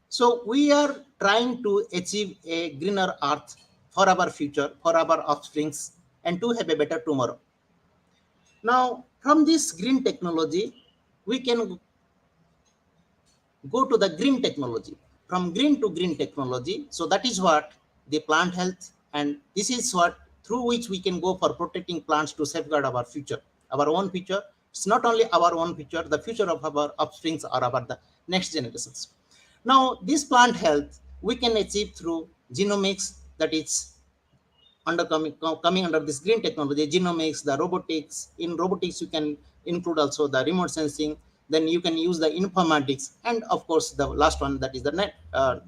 So we are trying to achieve a greener earth for our future, for our offsprings, and to have a better tomorrow. Now, from this green technology, we can go to the green technology. From green to green technology. So that is what the plant health, and this is what through which we can go for protecting plants to safeguard our future. our own future. It's not only our own future, the future of our offsprings or about the next generations. Now, this plant health we can achieve through genomics, that is coming under this green technology, genomics, the robotics. In robotics, you can include also the remote sensing. Then you can use the informatics, and of course, the last one, that is the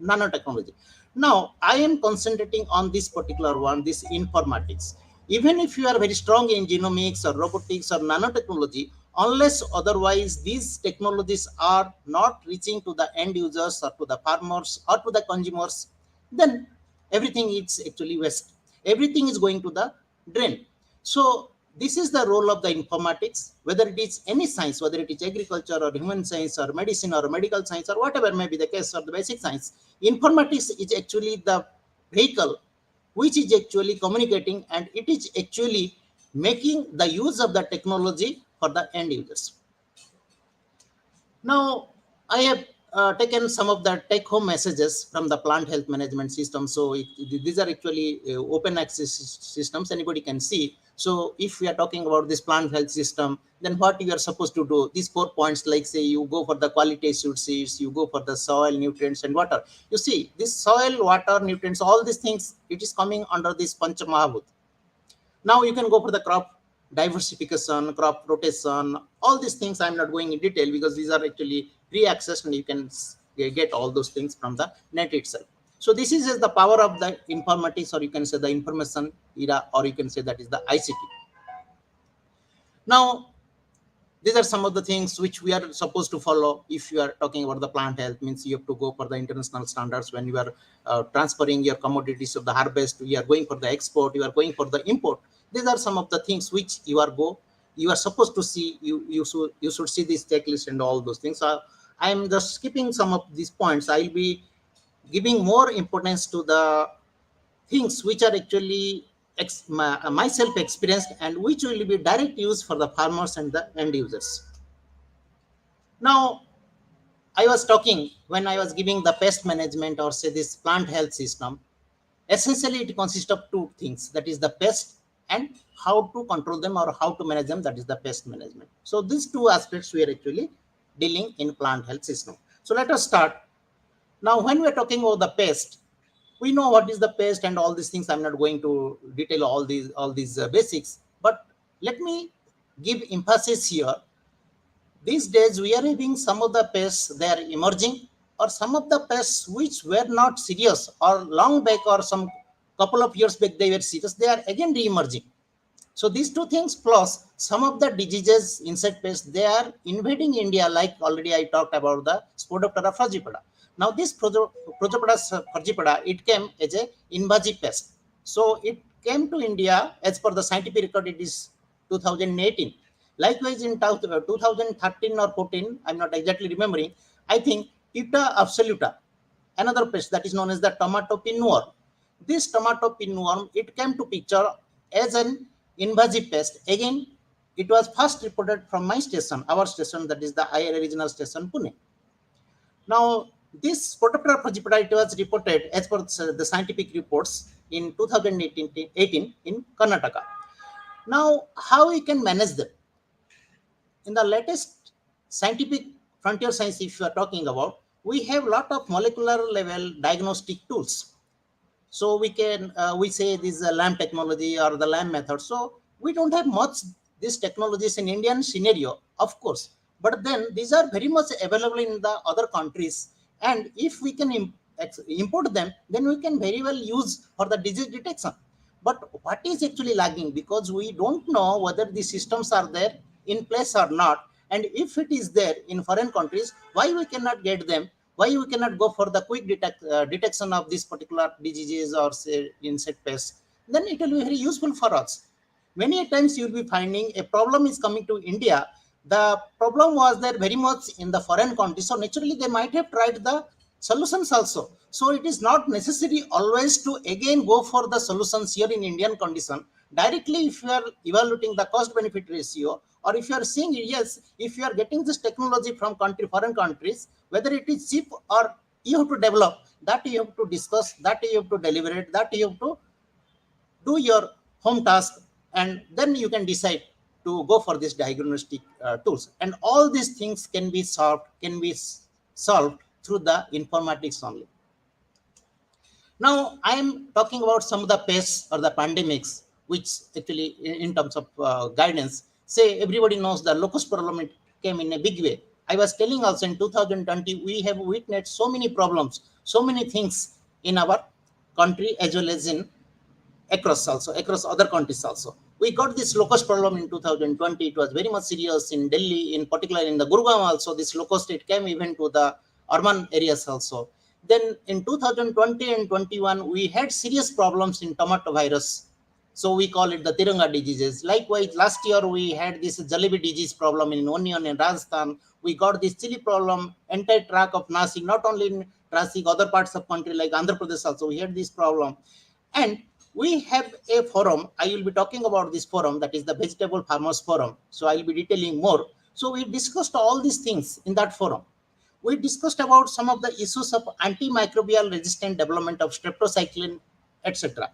nanotechnology. Now, I am concentrating on this particular one, this informatics. Even if you are very strong in genomics or robotics or nanotechnology, unless otherwise these technologies are not reaching to the end users or to the farmers or to the consumers, then everything is actually waste. Everything is going to the drain. So this is the role of the informatics, whether it is any science, whether it is agriculture or human science or medicine or medical science or whatever may be the case, or the basic science. Informatics is actually the vehicle which is actually communicating, and it is actually making the use of the technology for the end users. Now, I have taken some of the take-home messages from the plant health management system. So these are actually open access systems. Anybody can see. So if we are talking about this plant health system, then what you are supposed to do, these 4 points, like say you go for the quality assured seeds, you go for the soil, nutrients, and water. You see, this soil, water, nutrients, all these things, it is coming under this Pancha Mahabhut. Now you can go for the crop diversification, crop rotation, all these things. I'm not going in detail because these are actually pre-accessed, and you can get all those things from the net itself. So this is just the power of the informatics, or you can say the information era, or you can say that is the ICT. Now, these are some of the things which we are supposed to follow. If you are talking about the plant health, means you have to go for the international standards. When you are transferring your commodities of the harvest, you are going for the export, you are going for the import. These are some of the things which you are supposed to see. You should see this checklist and all those things. I am just skipping some of these points. I'll be giving more importance to the things which are actually myself experienced, and which will be direct use for the farmers and the end users. Now, I was talking when I was giving the pest management, or say this plant health system. Essentially, it consists of two things, that is the pest and how to control them or how to manage them, that is the pest management. So these two aspects we are actually dealing in plant health system. So let us start. Now, when we are talking about the pest, we know what is the pest and all these things. I'm not going to detail all these basics, but let me give emphasis here. These days we are having some of the pests, they are emerging, or some of the pests which were not serious or long back or some couple of years back they were serious, they are again re-emerging. So these two things, plus some of the diseases, insect pests, they are invading India, like already I talked about the Spodoptera frangipeda. Now this Spodoptera frangipeda, it came as a invasive pest. So it came to India, as per the scientific record, it is 2018. Likewise in 2013 or 14, I'm not exactly remembering, I think Pitta absoluta, another pest that is known as the tomato pinworm. This tomato pinworm, it came to picture as an invasive pest. Again, it was first reported from my station, our station, that is the IARI regional station, Pune. Now, this Spodoptera frangipeda, it was reported as per the scientific reports in 2018 in Karnataka. Now, how we can manage them? In the latest scientific frontier science, if you are talking about, we have a lot of molecular level diagnostic tools. So we can we say this LAMP technology or the LAMP method. So we don't have much these technologies in Indian scenario, of course, but then these are very much available in the other countries, and if we can import them, then we can very well use for the disease detection. But what is actually lagging, because we don't know whether these systems are there in place or not, and if it is there in foreign countries, why we cannot get them, why we cannot go for the quick detection of these particular diseases or say insect pests, then it will be very useful for us. Many times you will be finding a problem is coming to India. The problem was there very much in the foreign countries, so naturally they might have tried the solutions also. So it is not necessary always to again go for the solutions here in Indian condition. Directly, if you are evaluating the cost benefit ratio, or if you are seeing, yes, if you are getting this technology from foreign countries, whether it is cheap or you have to develop, that you have to discuss, that you have to deliberate, that you have to do your home task, and then you can decide to go for this diagnostic tools. And all these things can be solved through the informatics only. Now, I am talking about some of the pests or the pandemics, which actually, in terms of guidance, say everybody knows the locust problem, it came in a big way. I was telling also in 2020, we have witnessed so many problems, so many things in our country as well as in across other countries also. We got this locust problem in 2020. It was very much serious in Delhi, in particular in the Gurgaon also. This locust, it came even to the urban areas also. Then in 2020 and 21, we had serious problems in tomato virus. So we call it the Tiranga diseases. Likewise, last year we had this Jalebi disease problem in Onion in Rajasthan. We got this chili problem, entire track of Nasik, not only in Nasik, other parts of country like Andhra Pradesh also. We had this problem. And we have a forum. I will be talking about this forum, that is the Vegetable Farmers Forum. So I will be detailing more. So we discussed all these things in that forum. We discussed about some of the issues of antimicrobial resistant development of streptocycline, etc.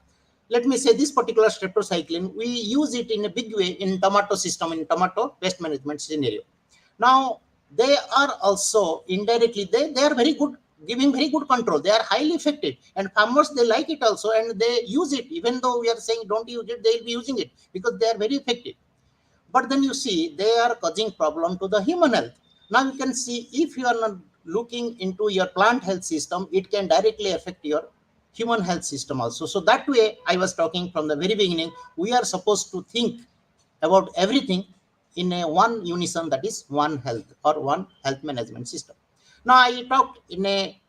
Let me say this particular streptocycline, we use it in a big way in tomato system, in tomato pest management scenario. Now, they are also indirectly, they are very good, giving very good control. They are highly effective, and farmers, they like it also, and they use it. Even though we are saying don't use it, they will be using it because they are very effective. But then you see, they are causing problem to the human health. Now you can see, if you are not looking into your plant health system, it can directly affect your human health system also. So that way, I was talking from the very beginning, we are supposed to think about everything in a one unison, that is one health or one health management system. Now I talked in a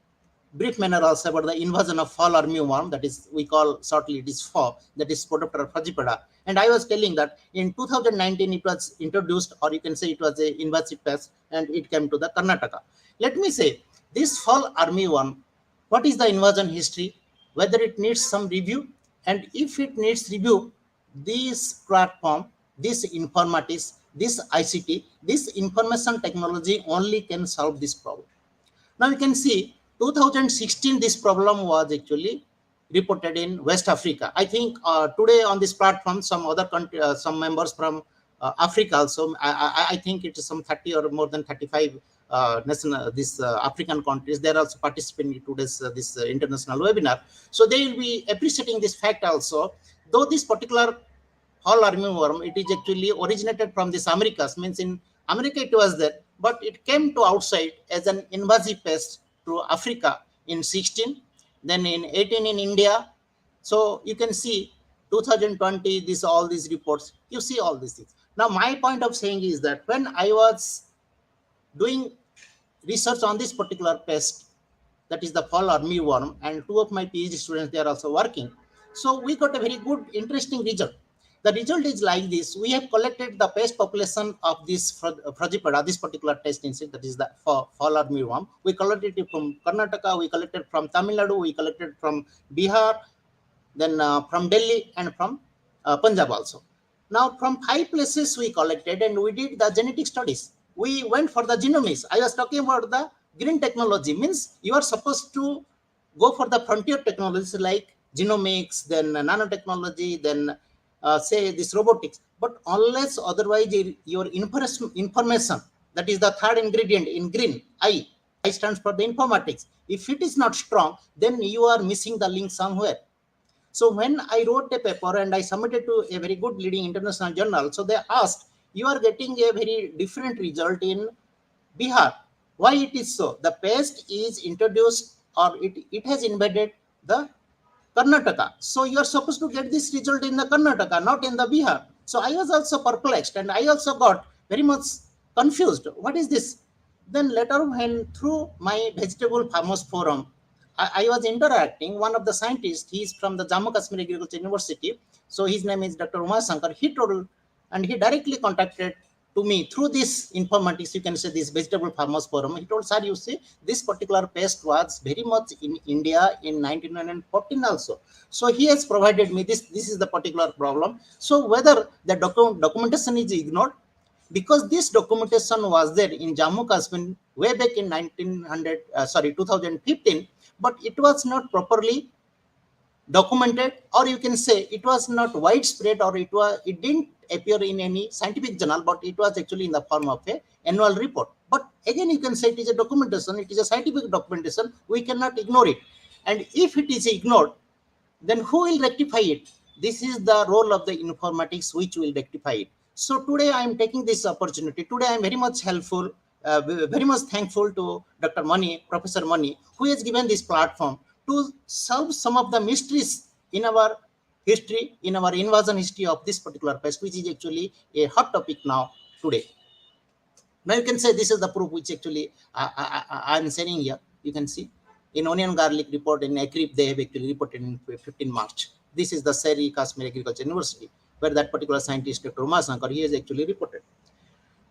brief manner also about the invasion of fall armyworm, that is we call shortly it is FAW, that is Podoptera frugipeda. And I was telling that in 2019 it was introduced, or you can say it was a invasive pest, and it came to the Karnataka. Let me say, this fall armyworm, what is the invasion history, whether it needs some review, and if it needs review, this platform, this informatics, this ICT, this information technology only can solve this problem. Now you can see 2016 this problem was actually reported in West Africa. I think today on this platform some other country, some members from Africa also. I think it is some 30 or more than 35 national African countries. They are also participating in today's this international webinar. So they will be appreciating this fact also. Though this particular fall armyworm, it is actually originated from this Americas, means in America it was there, but it came to outside as an invasive pest to Africa in 16, then in 18 in India. So you can see 2020, this all these reports, you see all these things. Now my point of saying is that when I was doing research on this particular pest, that is the fall armyworm, and two of my PhD students, they are also working. So we got a very good, interesting result. The result is like this. We have collected the pest population of this frugipeda, this particular pest insect, that is the fall armyworm. We collected it from Karnataka, we collected from Tamil Nadu, we collected from Bihar, then from Delhi, and from Punjab also. Now, from 5 places we collected, and we did the genetic studies. We went for the genomics. I was talking about the green technology, means you are supposed to go for the frontier technologies like genomics, then nanotechnology, then say this robotics. But unless otherwise your information, that is the third ingredient in green, I stands for the informatics. If it is not strong, then you are missing the link somewhere. So when I wrote a paper and I submitted to a very good leading international journal, so they asked, you are getting a very different result in Bihar. Why it is so? The pest is introduced, or it has invaded the Karnataka. So you are supposed to get this result in the Karnataka, not in the Bihar. So I was also perplexed, and I also got very much confused. What is this? Then later, when through my Vegetable Farmers Forum, I was interacting. One of the scientists, he is from the Jammu Kashmir Agriculture University. So his name is Dr. Umar Shankar. He told, and he directly contacted to me through this informatics, you can say this Vegetable Farmers Forum. He told, sir, you see, this particular pest was very much in India in 1914 also. So he has provided me this is the particular problem. So whether the documentation is ignored, because this documentation was there in Jammu Kashmir way back in 2015, but it was not properly documented, or you can say it was not widespread, or it didn't appear in any scientific journal, but it was actually in the form of a annual report. But again, you can say it is a documentation, it is a scientific documentation, we cannot ignore it. And if it is ignored, then who will rectify it? This is the role of the informatics, which will rectify it. So today I am taking this opportunity. Today I am very much helpful, very much thankful to Dr. Moni, Professor Moni, who has given this platform to solve some of the mysteries in our history, in our invasion history of this particular pest, which is actually a hot topic now today. Now you can say this is the proof which actually I am saying here. You can see in onion garlic report in ACRIP, they have actually reported in 15 March. This is the Seri Kashmir Agriculture University, where that particular scientist, Dr. Umar Shankar, he has actually reported.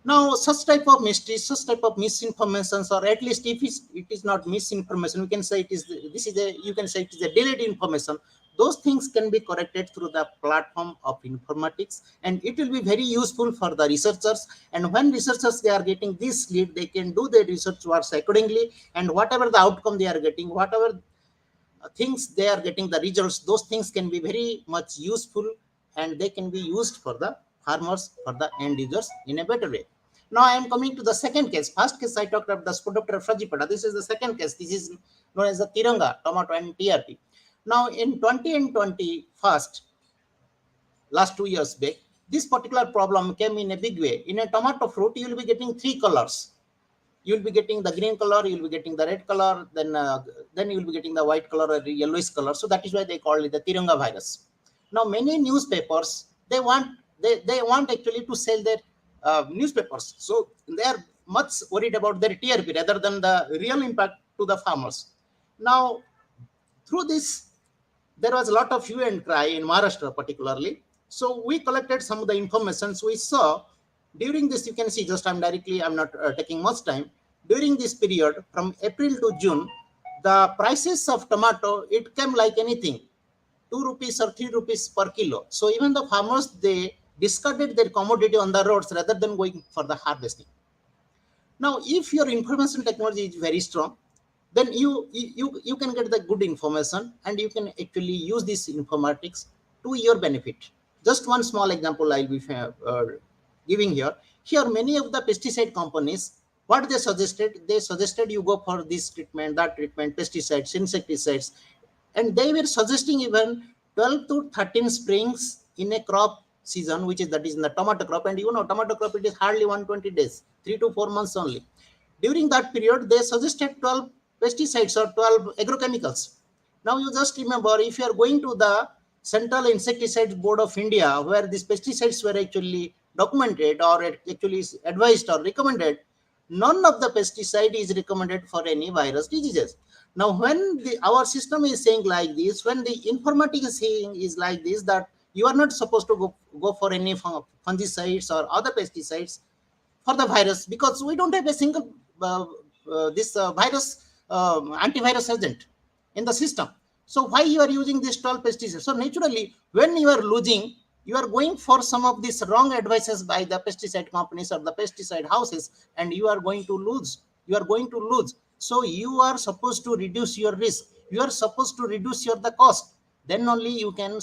Now, such type of mysteries, such type of misinformations, or at least if it is not misinformation, we can say it is, this is a, you can say it is a delayed information. Those things can be corrected through the platform of informatics, and it will be very useful for the researchers. And when researchers, they are getting this lead, they can do their research works accordingly, and whatever the outcome they are getting, whatever things they are getting the results, those things can be very much useful, and they can be used for the farmers, for the end users in a better way. Now I am coming to the second case. First case I talked about the Spodoptera frangipeda. This is the second case. This is known as the Tiranga tomato and TRP. Now in 20 and 21, last 2 years back, this particular problem came in a big way. In a tomato fruit, you will be getting three colors. You will be getting the green color, you will be getting the red color, then you will be getting the white color or the yellowish color. So that is why they call it the Tiranga virus. Now many newspapers, they want actually to sell their newspapers. So they are much worried about their TRP rather than the real impact to the farmers. Now through this, there was a lot of hue and cry in Maharashtra particularly. So we collected some of the information. We saw during this, you can see, just I'm not taking much time. During this period from April to June, the prices of tomato, it came like anything, 2 rupees or 3 rupees per kilo. So even the farmers, they discarded their commodity on the roads rather than going for the harvesting. Now, if your information technology is very strong, then you can get the good information, and you can actually use this informatics to your benefit. Just one small example I'll be giving here. Here, many of the pesticide companies, what they suggested you go for this treatment, that treatment, pesticides, insecticides, and they were suggesting even 12 to 13 springs in a crop season, that is in the tomato crop. And tomato crop, it is hardly 120 days, 3 to 4 months only. During that period, they suggested 12 pesticides or 12 agrochemicals. Now you just remember, if you are going to the Central Insecticide Board of India, where these pesticides were actually documented or actually advised or recommended, none of the pesticide is recommended for any virus diseases. Now when our system is saying like this, when the informatics is saying is like this, that you are not supposed to go for any fungicides or other pesticides for the virus, because we don't have a single virus antivirus agent in the system. So why you are using this 12 pesticides? So naturally, when you are losing, you are going for some of these wrong advices by the pesticide companies or the pesticide houses, and you are going to lose. So you are supposed to reduce your risk. You are supposed to reduce the cost. Then only you can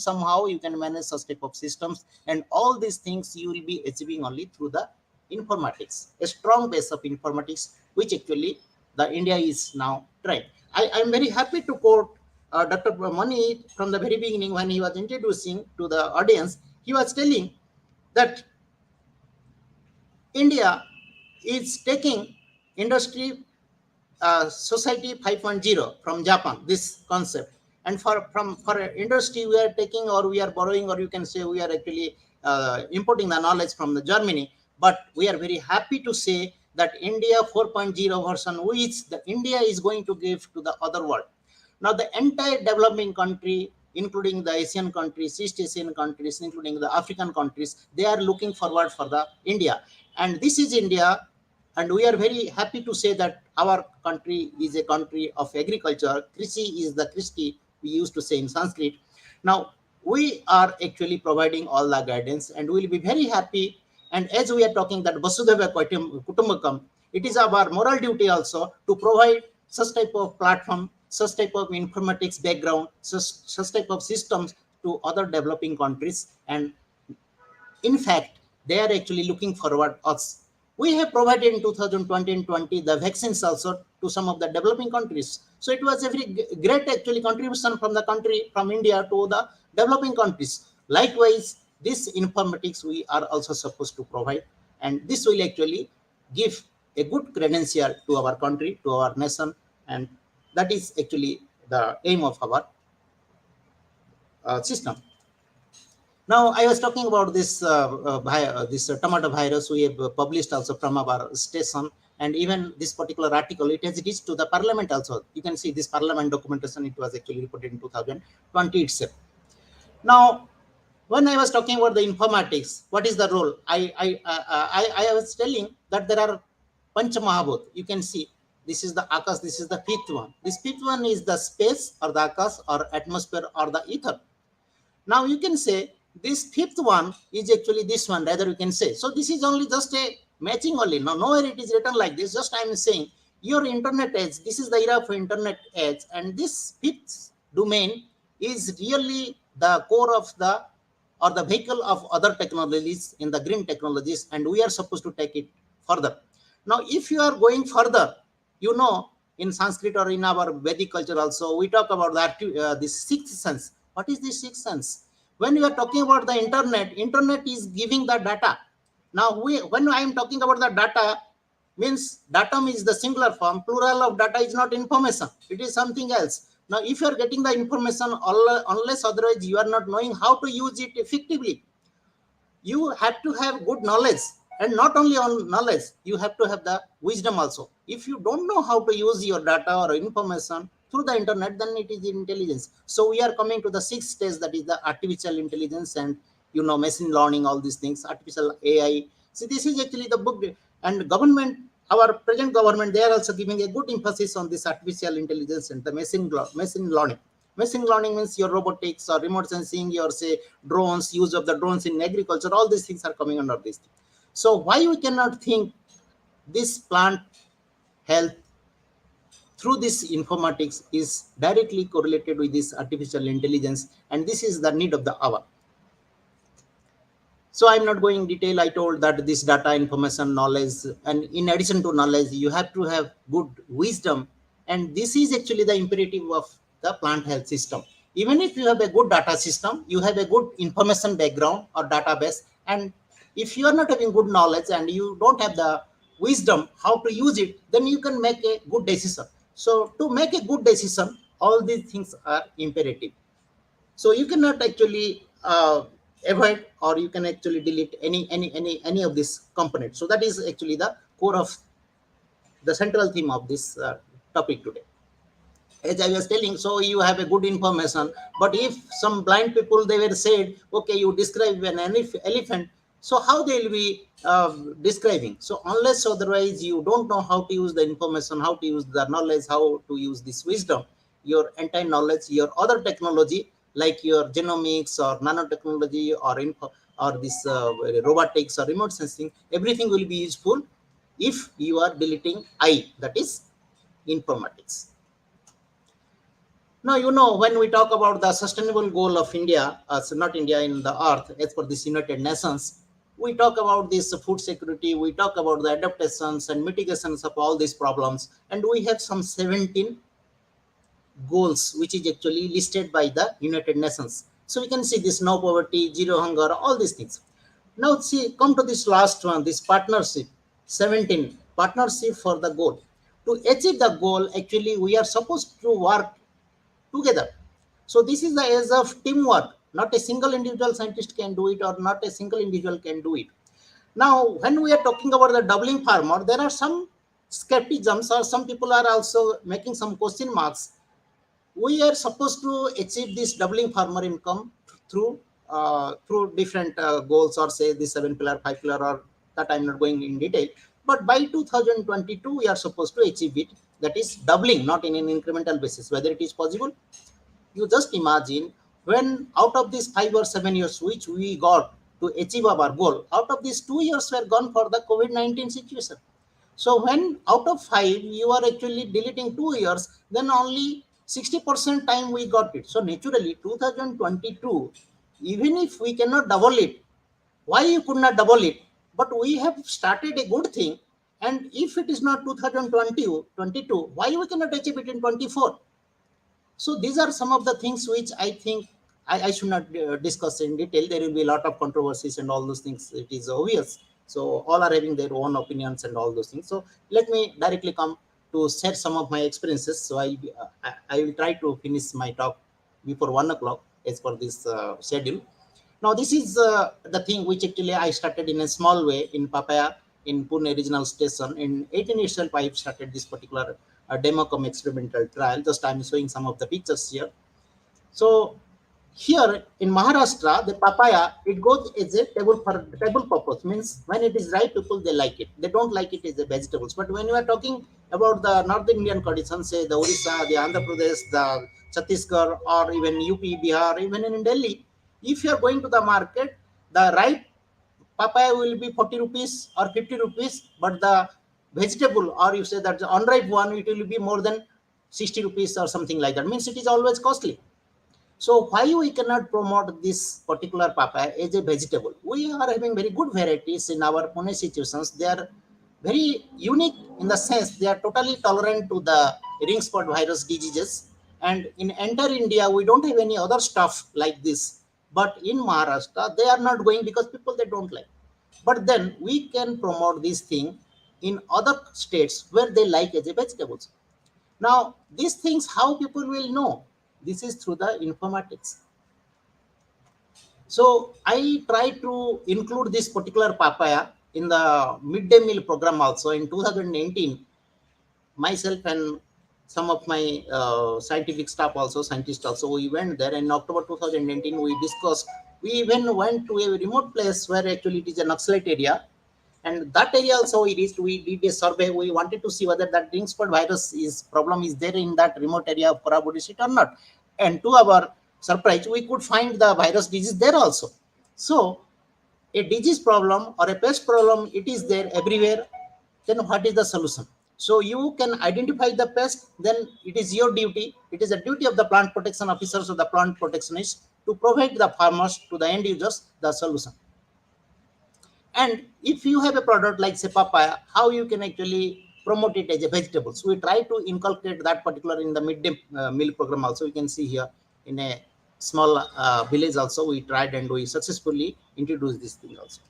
manage such type of systems, and all these things you will be achieving only through the informatics, a strong base of informatics, which actually the India is now trying. I am very happy to quote Dr. Moni from the very beginning. When he was introducing to the audience, he was telling that India is taking industry society 5.0 from Japan, this concept. And for industry, we are taking, or we are borrowing, or you can say we are actually importing the knowledge from the Germany. But we are very happy to say that India 4.0 version, which the India is going to give to the other world. Now the entire developing country, including the Asian countries, East Asian countries, including the African countries, they are looking forward for the India. And this is India. And we are very happy to say that our country is a country of agriculture. Krishi is the Kristi we used to say in Sanskrit. Now, we are actually providing all the guidance, and we will be very happy. And as we are talking that Vasudhaiva Kutumbakam, it is our moral duty also to provide such type of platform such type of informatics background, such type of systems to other developing countries. And in fact, they are actually looking forward us. We have provided in 2020 and 20 the vaccines also to some of the developing countries. So it was a very great actually contribution from the country, from India to the developing countries. Likewise, this informatics we are also supposed to provide, and this will actually give a good credential to our country, to our nation, and that is actually the aim of our system. Now, I was talking about this tomato virus. We have published also from our station, and even this particular article, it has reached to the parliament also. You can see this parliament documentation. It was actually reported in 2020 itself. Now, when I was talking about the informatics, what is the role? I was telling that there are Panch Mahabhut. You can see this is the Akash, this is the fifth one. This fifth one is the space or the Akash or atmosphere or the ether. Now you can say this fifth one is actually this one, rather you can say. So this is only just a matching only. Now nowhere it is written like this. Just I am saying your internet edge. This is the era of internet edge, and this fifth domain is really the core of the or the vehicle of other technologies in the green technologies, and we are supposed to take it further. Now, if you are going further, you know, in Sanskrit or in our Vedic culture also, we talk about this sixth sense. What is the sixth sense? When we are talking about the internet is giving the data. Now, when I am talking about the data, means datum is the singular form, plural of data is not information, it is something else. Now, if you are getting the information, unless otherwise you are not knowing how to use it effectively, you have to have good knowledge, and not only on knowledge, you have to have the wisdom also. If you don't know how to use your data or information through the internet, then it is intelligence. So we are coming to the sixth stage, that is the artificial intelligence, and machine learning, all these things, artificial AI. So this is actually the book, and government, our present government, they are also giving a good emphasis on this artificial intelligence and the machine learning. Machine learning means your robotics or remote sensing, your say drones, use of the drones in agriculture, all these things are coming under this. So why we cannot think this plant health through this informatics is directly correlated with this artificial intelligence, and this is the need of the hour. So I'm not going in detail. I told that this data, information, knowledge, and in addition to knowledge, you have to have good wisdom. And this is actually the imperative of the plant health system. Even if you have a good data system, you have a good information background or database. And if you are not having good knowledge and you don't have the wisdom how to use it, then you can make a good decision. So to make a good decision, all these things are imperative. So you cannot actually avoid, or you can actually delete any of this component. So that is actually the core of the central theme of this topic today. As I was telling, so you have a good information, but if some blind people, they were said, okay, you describe an elephant, so how they will be describing? So unless otherwise you don't know how to use the information, how to use the knowledge, how to use this wisdom, your entire knowledge, your other technology like your genomics or nanotechnology or this robotics or remote sensing, everything will be useful if you are deleting I, that is informatics. Now, when we talk about the sustainable goal of India, so not India, in the earth, as per this United Nations, we talk about this food security, we talk about the adaptations and mitigations of all these problems, and we have some 17 goals which is actually listed by the United Nations. So we can see this no poverty, zero hunger, all these things. Now see, come to this last one, this partnership, 17, partnership for the goal. To achieve the goal, actually, we are supposed to work together. So this is the age of teamwork. Not a single individual scientist can do it, or not a single individual can do it. Now, when we are talking about the doubling farmer, there are some skepticisms, or some people are also making some question marks. We are supposed to achieve this doubling farmer income through different goals, or say the 7-pillar, 5-pillar, or that I'm not going in detail. But by 2022, we are supposed to achieve it. That is doubling, not in an incremental basis. Whether it is possible, you just imagine, when out of these 5 or 7 years which we got to achieve our goal, out of these 2 years were gone for the COVID-19 situation. So when out of 5 you are actually deleting 2 years, then only 60% time we got it. So naturally 2022, even if we cannot double it, why you could not double it? But we have started a good thing, and if it is not 2020 22, why we cannot achieve it in 24? So these are some of the things which I think I should not discuss in detail. There will be a lot of controversies and all those things. It is obvious. So all are having their own opinions and all those things. So let me directly come to share some of my experiences. So I will try to finish my talk before 1 o'clock as per this schedule. Now this is the thing which actually I started in a small way in Papaya in Pune regional station. In 18 itself, I started this particular demo come experimental trial. Just I'm showing some of the pictures here. So here in Maharashtra, the papaya, it goes as a table purpose. Means when it is ripe, people they like it. They don't like it as a vegetables. But when you are talking about the North Indian conditions, say the Orissa, the Andhra Pradesh, the Chhattisgarh, or even UP, Bihar, even in Delhi, if you are going to the market, the ripe papaya will be 40 rupees or 50 rupees, but the vegetable, or you say that the unripe one, it will be more than 60 rupees or something like that. Means it is always costly. So why we cannot promote this particular papaya as a vegetable? We are having very good varieties in our Pune situations. They are very unique in the sense they are totally tolerant to the ring spot virus diseases. And in entire India, we don't have any other stuff like this. But in Maharashtra, they are not going because people they don't like. But then we can promote this thing in other states where they like as a vegetables. Now, these things, how people will know? This is through the informatics. So I try to include this particular papaya in the midday meal program also in 2019. Myself and some of my scientific staff also, scientists also, we went there in October 2019. We discussed. We even went to a remote place where actually it is a Naxalite area, and that area also we reached. We did a survey. We wanted to see whether that ring spot virus is problem is there in that remote area of Korabudi district or not. And to our surprise, we could find the virus disease there also. So a disease problem or a pest problem, it is there everywhere. Then what is the solution? So you can identify the pest, then it is your duty. It is a duty of the plant protection officers or the plant protectionists to provide the farmers to the end users the solution. And if you have a product like say papaya, how you can actually promote it as a vegetable. So we try to inculcate that particular in the midday meal program also. You can see here in a small village also we tried and we successfully introduced this thing also.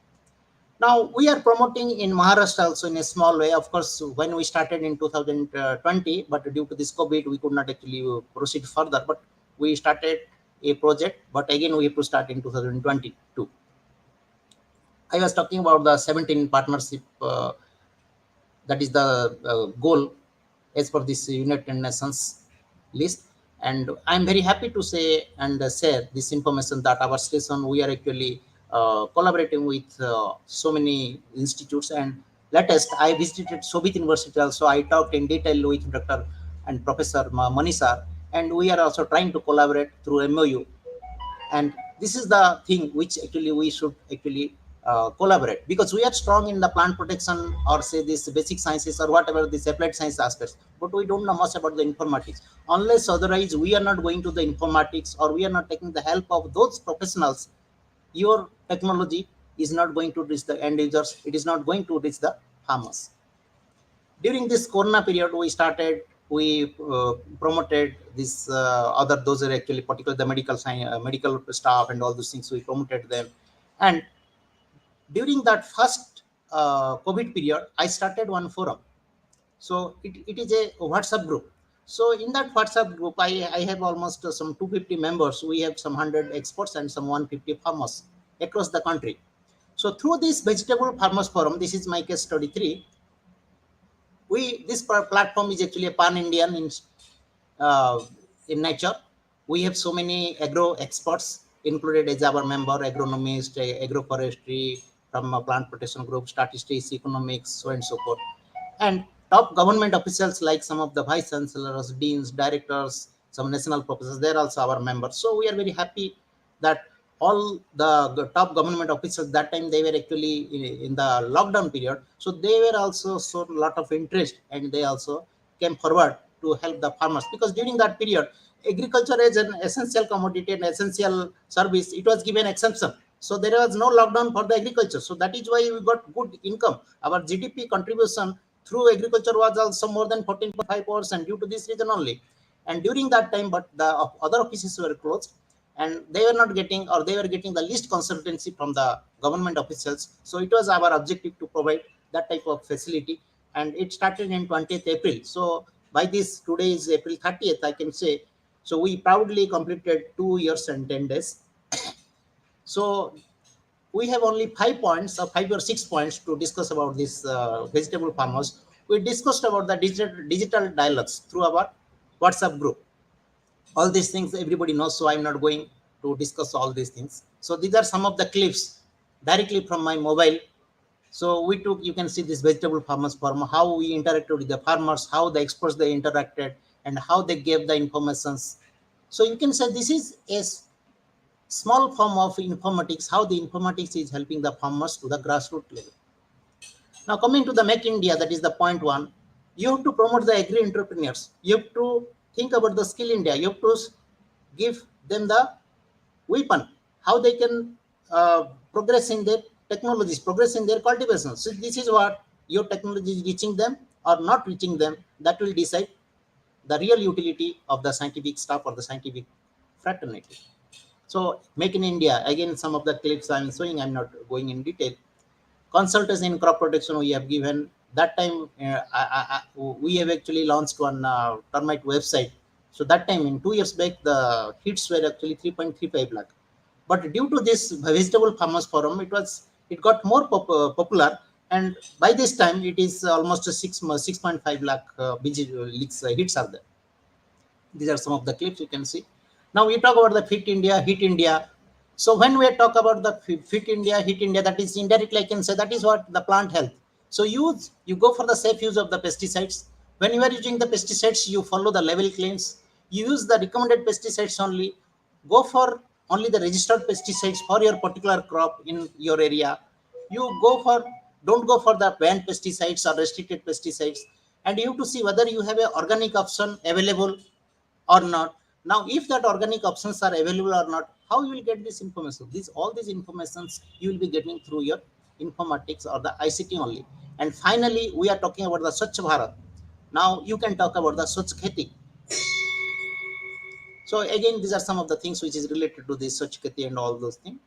Now we are promoting in Maharashtra also in a small way. Of course, when we started in 2020, but due to this COVID, we could not actually proceed further. But we started a project, but again we have to start in 2022. I was talking about the 17 partnership. That is the goal as per this United Nations list. And I'm very happy to say and share this information that our station, we are actually collaborating with so many institutes. And latest, I visited Shobhit University also. I talked in detail with Dr. and Professor Moni sir, and we are also trying to collaborate through MOU. And this is the thing which actually we should actually collaborate, because we are strong in the plant protection or say this basic sciences or whatever this applied science aspects, but we don't know much about the informatics. Unless otherwise we are not going to the informatics or we are not taking the help of those professionals, your technology is not going to reach the end users. It is not going to reach the farmers. During this corona period, we promoted this other, those are actually particularly the medical science, medical staff and all those things, we promoted them. And during that first COVID period, I started one forum. So it is a WhatsApp group. So in that WhatsApp group, I have almost some 250 members. We have some 100 experts and some 150 farmers across the country. So through this vegetable farmers forum, this is my case study 3. This platform is actually a pan-Indian in nature. We have so many agro experts included as our member, agronomist, agroforestry, from a plant protection group, statistics, economics, so and so forth. And top government officials like some of the vice chancellors, deans, directors, some national professors, they're also our members. So we are very happy that all the top government officials that time, they were actually in the lockdown period. So they were also shown a lot of interest and they also came forward to help the farmers, because during that period, agriculture is an essential commodity and essential service. It was given exemption. So there was no lockdown for the agriculture. So that is why we got good income. Our GDP contribution through agriculture was also more than 14.5% due to this reason only. And during that time, but the other offices were closed, and they were not getting, or they were getting the least consultancy from the government officials. So it was our objective to provide that type of facility, and it started in 20th April. So by this, today is April 30th, I can say. So we proudly completed 2 years and 10 days. So we have only 5 points or 5 or 6 points to discuss about this vegetable farmers. We discussed about the digital dialogues through our WhatsApp group. All these things everybody knows, so I'm not going to discuss all these things. So these are some of the clips directly from my mobile. So we took, you can see this vegetable farmers farm, how we interacted with the farmers, how the experts they interacted, and how they gave the informations. So you can say this is a small form of informatics, how the informatics is helping the farmers to the grassroots level. Now coming to the Make India, that is the point one. You have to promote the agri entrepreneurs. You have to think about the skill India. You have to give them the weapon, how they can progress in their technologies, progress in their cultivation. So this is what your technology is reaching them or not reaching them. That will decide the real utility of the scientific staff or the scientific fraternity. So Make in India, again, some of the clips I'm showing, I'm not going in detail. Consultants in crop protection we have given. That time we have actually launched one termite website. So that time in 2 years back, the hits were actually 3.35 lakh. But due to this vegetable farmers forum, it got more popular, and by this time it is almost 6.5 lakh hits are there. These are some of the clips you can see. Now we talk about the Fit India, Hit India. So when we talk about the Fit India, Hit India, that is indirectly I can say that is what the plant health. So you go for the safe use of the pesticides. When you are using the pesticides, you follow the level claims. You use the recommended pesticides only. Go for only the registered pesticides for your particular crop in your area. You don't go for the banned pesticides or restricted pesticides. And you have to see whether you have an organic option available or not. Now, if that organic options are available or not, how you will get this information? All these informations you will be getting through your informatics or the ICT only. And finally, we are talking about the Swachh Bharat. Now you can talk about the Swachh Kheti. So again, these are some of the things which is related to this Swachh Kheti and all those things.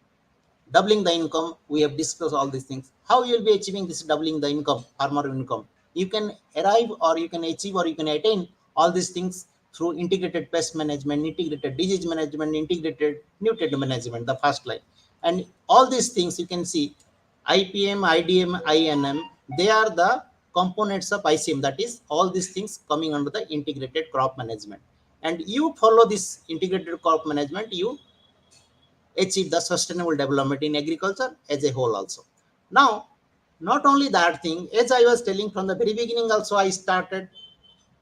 Doubling the income, we have discussed all these things. How you will be achieving this doubling the income, farmer income? You can arrive, or you can achieve, or you can attain all these things through integrated pest management, integrated disease management, integrated nutrient management, the first line. And all these things you can see, IPM, IDM, INM, they are the components of ICM. That is all these things coming under the integrated crop management. And you follow this integrated crop management, you achieve the sustainable development in agriculture as a whole also. Now, not only that thing, as I was telling from the very beginning also, I started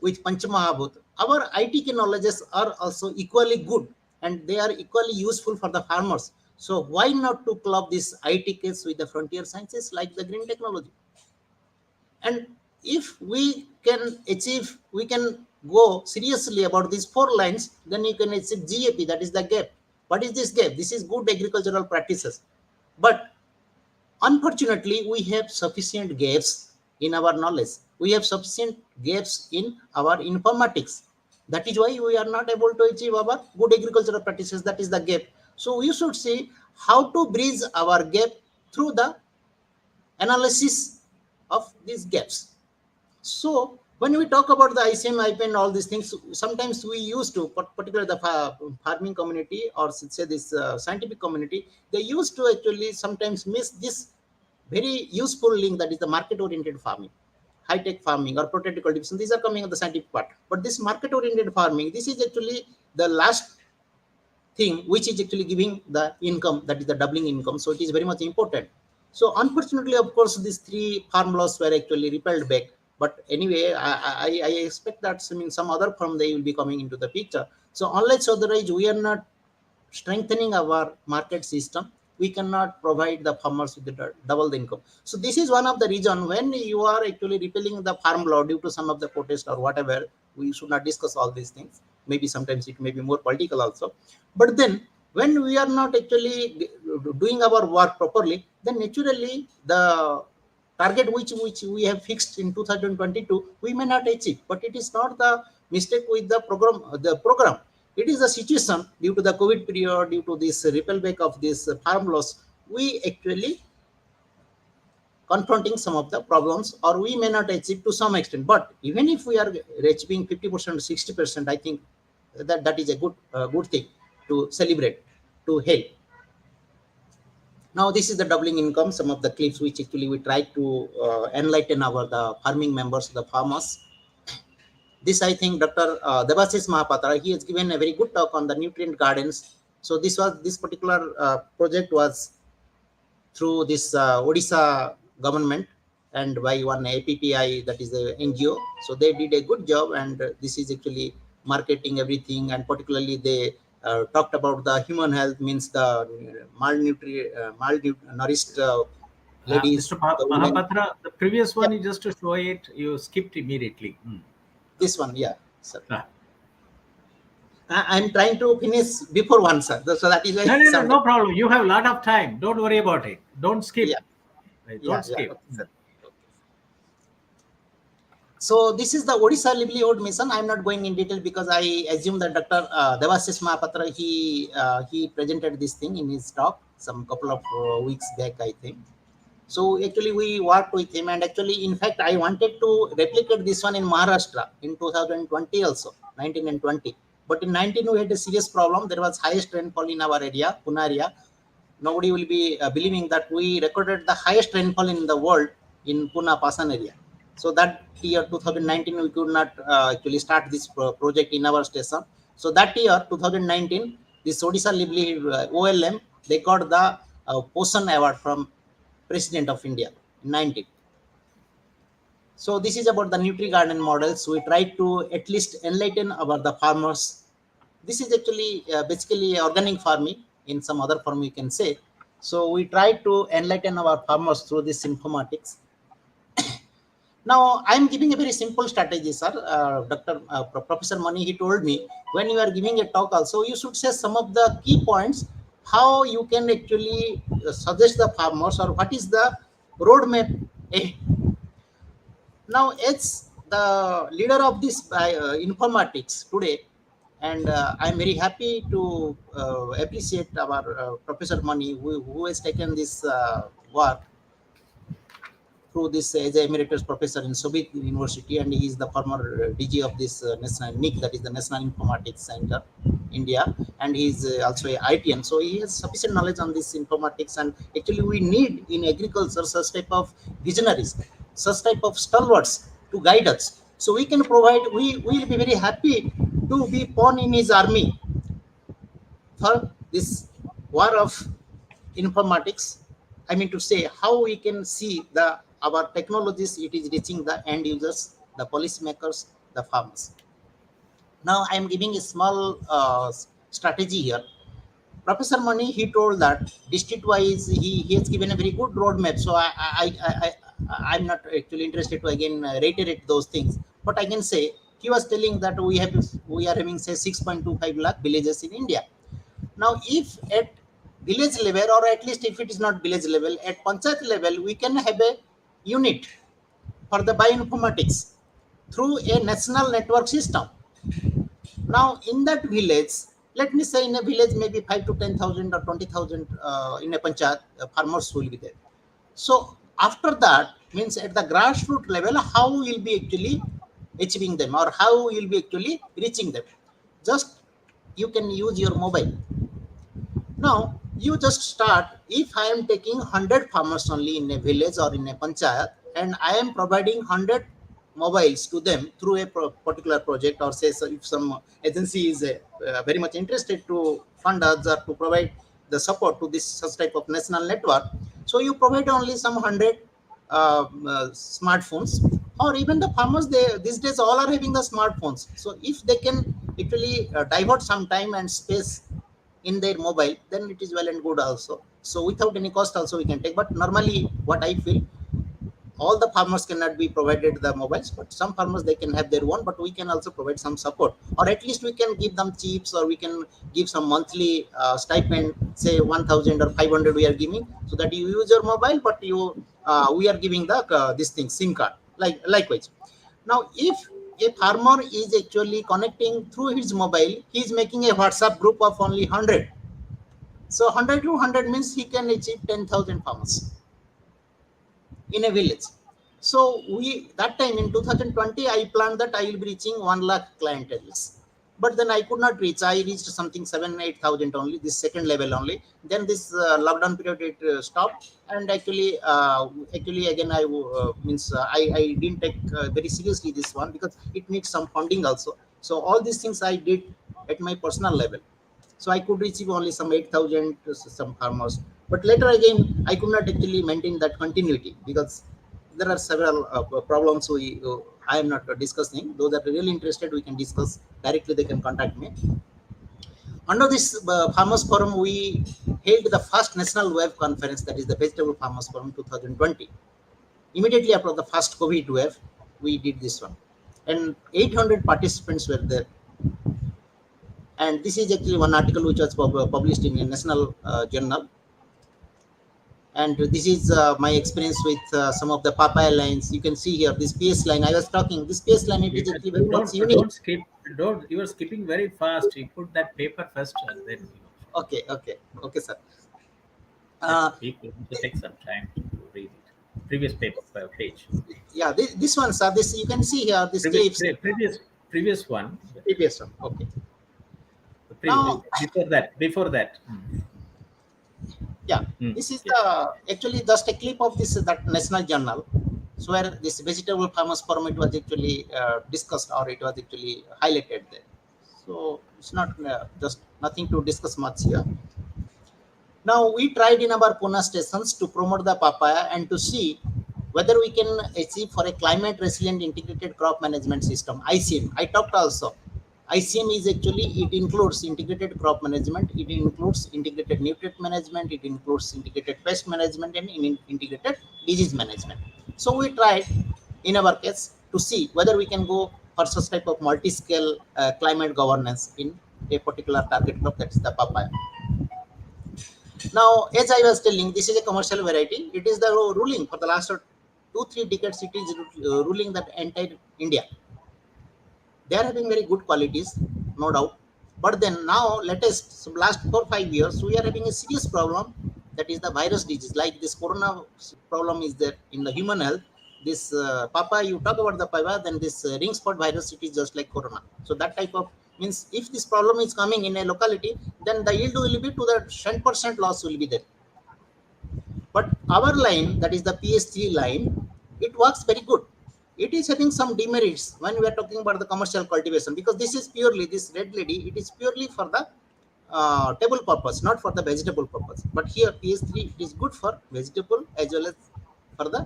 with Panch Mahabhut. Our ITK knowledges are also equally good, and they are equally useful for the farmers. So why not to club these ITKs with the frontier sciences like the green technology? And if we can achieve, we can go seriously about these 4 lines, then you can achieve GAP, that is the gap. What is this gap? This is good agricultural practices. But unfortunately, we have sufficient gaps in our knowledge. We have sufficient gaps in our informatics. That is why we are not able to achieve our good agricultural practices. That is the gap. So we should see how to bridge our gap through the analysis of these gaps. So when we talk about the ICM, IP and all these things, sometimes we used to, particularly the farming community, or say this scientific community, they used to actually sometimes miss this very useful link, that is the market-oriented farming, high-tech farming, or protected cultivation. These are coming on the scientific part. But this market-oriented farming, this is actually the last thing which is actually giving the income, that is the doubling income. So it is very much important. So unfortunately, of course, these 3 farm laws were actually repelled back. But anyway, I expect that in some other form they will be coming into the picture. So unless otherwise we are not strengthening our market system, we cannot provide the farmers with the double the income. So this is one of the reason when you are actually repelling the farm law due to some of the protest or whatever, We should not discuss all these things. Maybe sometimes it may be more political also. But then when we are not actually doing our work properly, then naturally the target which we have fixed in 2022 we may not achieve. But it is not the mistake with the program. It is the situation due to the COVID period, due to this ripple back of this farm loss, we actually confronting some of the problems, or we may not achieve to some extent. But even if we are achieving 50% 60%, I think that is a good thing to celebrate, to help. Now this is the doubling income, some of the clips which actually we try to enlighten our the farming members, the farmers. This I think Dr. Devasis Mahapatra, he has given a very good talk on the nutrient gardens. So this particular project was through this Odisha government and by one APPI, that is the NGO. So they did a good job, and this is actually marketing everything, and particularly they talked about the human health, means the malnourished ladies, Mr. the women. Mahapatra, the previous Yeah, one, you just to show it, you skipped immediately. this one, yeah, sir. Ah. I'm trying to finish before one, sir. So that is why No sometimes, problem. You have a lot of time. Don't worry about it. Don't yeah, skip. Don't skip. okay, sir. So this is the Odisha livelihood mission. I'm not going in detail because I assume that Dr. Devasis Mahapatra, he presented this thing in his talk some couple of weeks back, I think. So actually we worked with him, and actually in fact I wanted to replicate this one in Maharashtra in 2020 also, 19 and 20. But in 19 we had a serious problem. There was highest rainfall in our area, Pune area. Nobody will be believing that we recorded the highest rainfall in the world in Pune Pasan area. So that year 2019 we could not actually start this project in our station. So that year 2019, this Odisha livelihood OLM, they got the Posan award from President of India in 19. So this is about the Nutri Garden models. We try to at least enlighten about the farmers. This is actually basically organic farming in some other form you can say. So we try to enlighten our farmers through this informatics. Now I'm giving a very simple strategy, sir. Professor Moni, he told me when you are giving a talk also, you should say some of the key points, how you can actually suggest the farmers, or what is the roadmap. Now it's the leader of this informatics today, and I'm very happy to appreciate our Professor Mani, who has taken this work through this as an emeritus professor in Shobhit University, and he is the former DG of this national NIC, that is the National Informatics Center, India, and he is also a ITN. So he has sufficient knowledge on this informatics, and actually we need in agriculture such type of visionaries, such type of stalwarts to guide us. So we can provide. We will be very happy to be pawn in his army for this war of informatics. I mean to say how we can see the our technologies, it is reaching the end users, the policymakers, the farmers. Now I am giving a small strategy here. Professor Mani, he told that district wise he has given a very good roadmap. So I'm not actually interested to again reiterate those things, but I can say he was telling that we are having say 6.25 lakh villages in India. Now, if at village level, or at least if it is not village level, at panchayat level, we can have a unit for the bioinformatics through a national network system. Now, in that village, let me say in a village, maybe 5 to 10,000 or 20,000 in a panchayat, farmers will be there. So, after that, means at the grassroots level, how will be actually achieving them, or how will be actually reaching them? Just you can use your mobile. Now, you just start. If I am taking 100 farmers only in a village or in a panchayat, and I am providing 100 mobiles to them through a particular project, or say so if some agency is very much interested to fund us or to provide the support to this such type of national network, so you provide only some 100 smartphones, or even the farmers, they these days all are having the smartphones. So if they can actually divert some time and space in their mobile, then it is well and good also. So without any cost also we can take. But normally what I feel, all the farmers cannot be provided the mobiles, but some farmers they can have their own, but we can also provide some support, or at least we can give them chips, or we can give some monthly stipend, say 1000 or 500 we are giving, so that you use your mobile, but you we are giving the this thing SIM card, likewise. Now if a farmer is actually connecting through his mobile, he is making a WhatsApp group of only 100. So 100 to 100 means he can achieve 10,000 farmers in a village. So we that time in 2020, I planned that I will be reaching 1 lakh clienteles. But then I could not reach. I reached something 7,000-8,000 only, this second level only. Then this lockdown period it stopped, and actually again I didn't take very seriously this one, because it needs some funding also. So all these things I did at my personal level. So I could receive only some 8,000 to some farmers. But later again, I could not actually maintain that continuity, because there are several problems I am not discussing. Those that are really interested, we can discuss directly. They can contact me. Under this Farmers Forum, we held the first national wave conference, that is the Vegetable Farmers Forum 2020. Immediately after the first COVID wave, we did this one, and 800 participants were there. And this is actually one article which was published in a national journal. And this is my experience with some of the papaya lines. You can see here this PS line. I was talking. This PS line, it is Yes, actually very much unique. don't skip. Don't. You are skipping very fast. You put that paper first, and then Okay, okay, okay, sir. let Uh, people to take some time to read it. Previous paper page. yeah, this one, sir. This you can see here. This Previous, clips. previous one. Previous one. Okay. Previous, Now, before that. Before that. yeah, Mm. this is Yes. the actually just a clip of this that national journal, so where this vegetable farmers forum it was actually discussed, or it was actually highlighted there. So it's not just nothing to discuss much here. Now we tried in our Pune stations to promote the papaya and to see whether we can achieve for a climate resilient integrated crop management system, ICM. I talked also. ICM is actually, it includes integrated crop management, it includes integrated nutrient management, it includes integrated pest management, and integrated disease management. So we tried in our case to see whether we can go for such type of multi-scale climate governance in a particular target crop, that is the papaya. Now, as I was telling, this is a commercial variety. It is the ruling for the last 2-3 decades. It is ruling that entire India. They are having very good qualities, no doubt. But then now, latest last 4-5 years, we are having a serious problem. That is the virus disease. Like this corona problem is there in the human health. This Papa, you talk about the Papa, then this ring spot virus, it is just like corona. So that type of means if this problem is coming in a locality, then the yield will be to the 10% loss will be there. But our line, that is the PS3 line, it works very good. It is having some demerits when we are talking about the commercial cultivation, because this is purely, this red lady, it is purely for the table purpose, not for the vegetable purpose. But here PS3 it is good for vegetable as well as for the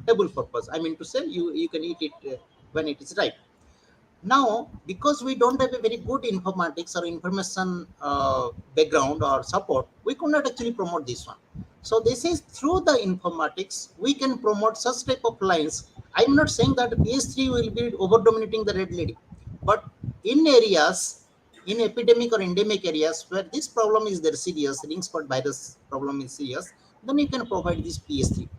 table purpose. I mean to say you can eat it when it is ripe. Now, because we don't have a very good informatics or information background or support, we could not actually promote this one. So this is through the informatics, we can promote such type of lines. I'm not saying that PS3 will be over dominating the red lady, but in areas, in epidemic or endemic areas where this problem is there serious, ring spot virus problem is serious, then you can provide this PS3.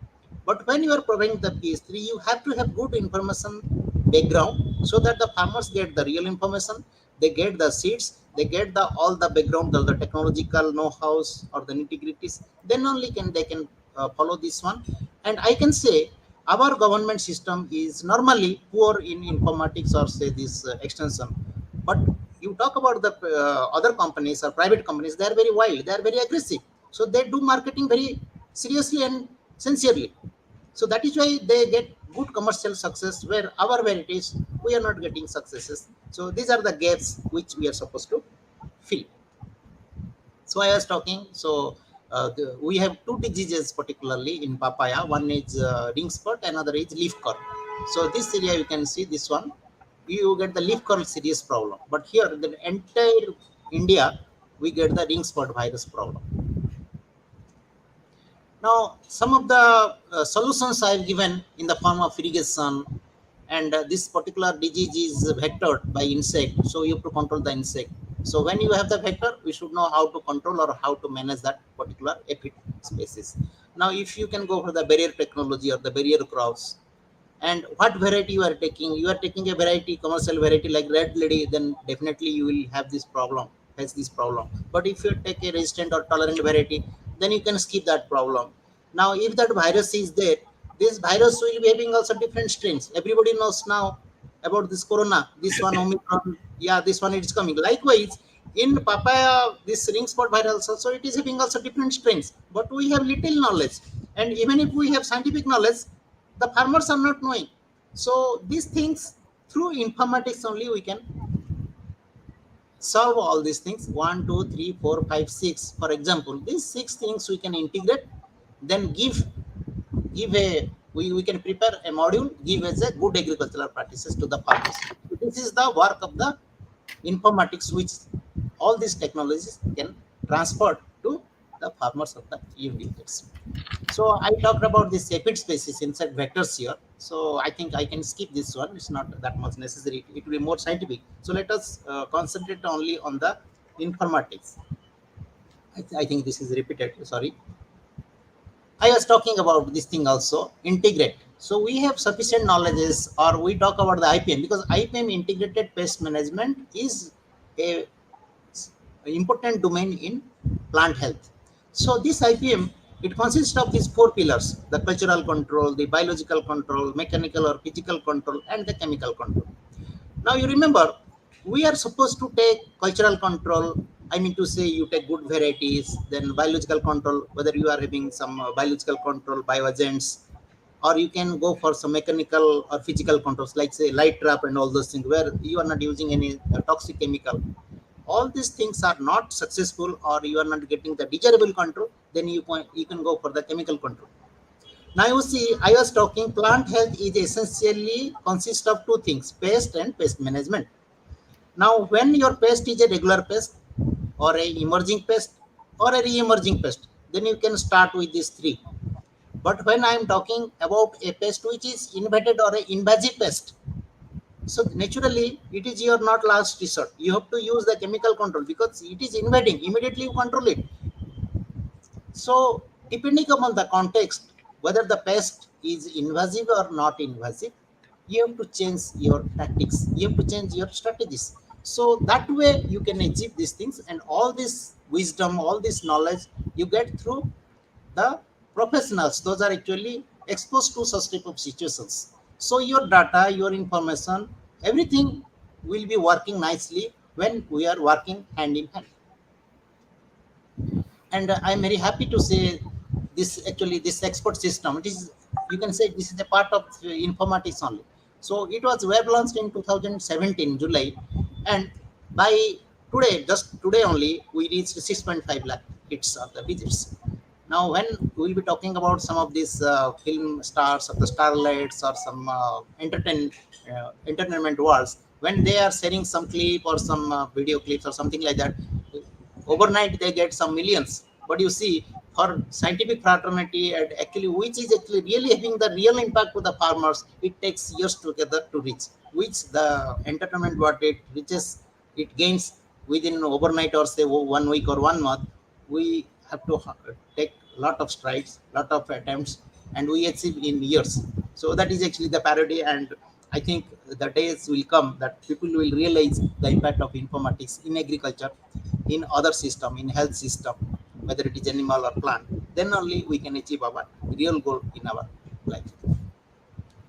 But when you are providing the PS3, you have to have good information background, so that the farmers get the real information, they get the seeds, they get the all the background, the technological know-hows or the nitty-gritties. Then only they can follow this one. And I can say our government system is normally poor in informatics or say this extension. But you talk about the other companies or private companies, they are very wild, they are very aggressive. So they do marketing very seriously and sincerely. So that is why they get good commercial success, where our varieties, we are not getting successes. So these are the gaps which we are supposed to fill. So I was talking, so we have two diseases particularly in papaya. One is ring spot, another is leaf curl. So this area you can see this one, you get the leaf curl serious problem. But here the entire India, we get the ring spot virus problem. Now, some of the solutions I have given in the form of irrigation, and this particular disease is vectored by insect, so you have to control the insect. So when you have the vector, we should know how to control or how to manage that particular aphid species. Now, if you can go for the barrier technology or the barrier crops, and what variety you are taking a variety, commercial variety like red lady, then definitely you will have this problem, has this problem. But if you take a resistant or tolerant variety, then you can skip that problem. Now if that virus is there, this virus will be having also different strains. Everybody knows now about this corona, this one omicron, yeah, this one is coming. Likewise, in papaya, this ring spot virus also, it is having also different strains, but we have little knowledge. And even if we have scientific knowledge, the farmers are not knowing. So these things, through informatics only we can solve all these things. 1 2 3 4 5 6, for example, these 6 things we can integrate, then give a, we can prepare a module, give as a good agricultural practices to the farmers. So this is the work of the informatics, which all these technologies can transfer to the farmers of the units. So I talked about this aphid species insect vectors here. So I think I can skip this one. It's not that much necessary. It will be more scientific. So let us concentrate only on the informatics. I think this is repeated. Sorry. I was talking about this thing also, integrate. So we have sufficient knowledges, or we talk about the IPM, because IPM, integrated pest management, is a important domain in plant health. So this IPM, it consists of these 4 pillars: the cultural control, the biological control, mechanical or physical control, and the chemical control. Now you remember, we are supposed to take cultural control. I mean to say, you take good varieties, then biological control, whether you are having some biological control, bioagents, or you can go for some mechanical or physical controls, like say light trap and all those things, where you are not using any toxic chemical. All these things are not successful, or you are not getting the desirable control, then you can go for the chemical control. Now you see, I was talking plant health is essentially consists of 2 things: pest and pest management. Now when your pest is a regular pest, or a emerging pest, or a re-emerging pest, then you can start with these 3. But when I am talking about a pest which is invited or an invasive pest, so naturally it is your not last resort. You have to use the chemical control, because it is invading, immediately you control it. So depending upon the context, whether the pest is invasive or not invasive, you have to change your tactics, you have to change your strategies. So that way you can achieve these things, and all this wisdom, all this knowledge you get through the professionals. Those are actually exposed to such type of situations. So your data, your information, everything will be working nicely when we are working hand in hand. And I'm very happy to say, this actually, this export system, it is, you can say, this is a part of informatics only. So it was web launched in 2017 July, and by today, just today only, we reached 6.5 lakh hits of the visits. Now when we'll be talking about some of these film stars or the starlights, or some entertainment worlds, when they are sharing some clip or some video clips or something like that, overnight they get some millions. But you see, for scientific fraternity, and actually which is actually really having the real impact to the farmers, it takes years together to reach, which the entertainment what it reaches, it gains within overnight, or say 1 week or 1 month. We have to take lot of strides, lot of attempts, and we achieve in years. So that is actually the parody. And I think the days will come that people will realize the impact of informatics in agriculture, in other system, in health system, whether it is animal or plant. Then only we can achieve our real goal in our life.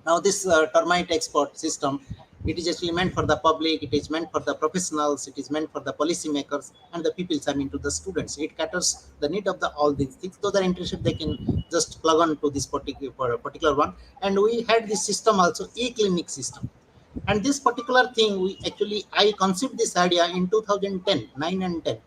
Now this termite export system, it is actually meant for the public, it is meant for the professionals, it is meant for the policymakers and the people, I mean to the students. It caters the need of the all these things. Those are interested, they can just plug on to this particular one. And we had this system also, e-clinic system. And this particular thing, we actually, I conceived this idea in 2010, 9 and 10.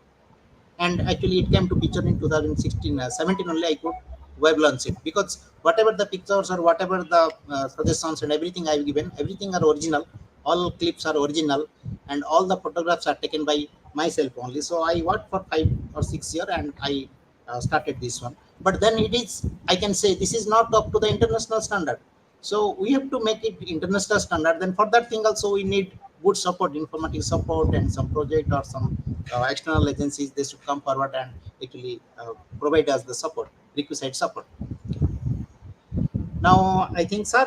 And actually it came to picture in 2016, 17 only I could web launch it, because whatever the pictures or whatever the suggestions and everything I've given, everything are original, all clips are original, and all the photographs are taken by myself only. So I worked for 5 or 6 years, and I started this one. but then it is, I can say this is not up to the international standard. So we have to make it international standard. Then for that thing also we need good support, informative support, and some project or some external agencies, they should come forward and actually provide us the support, requisite support. Now I think, sir,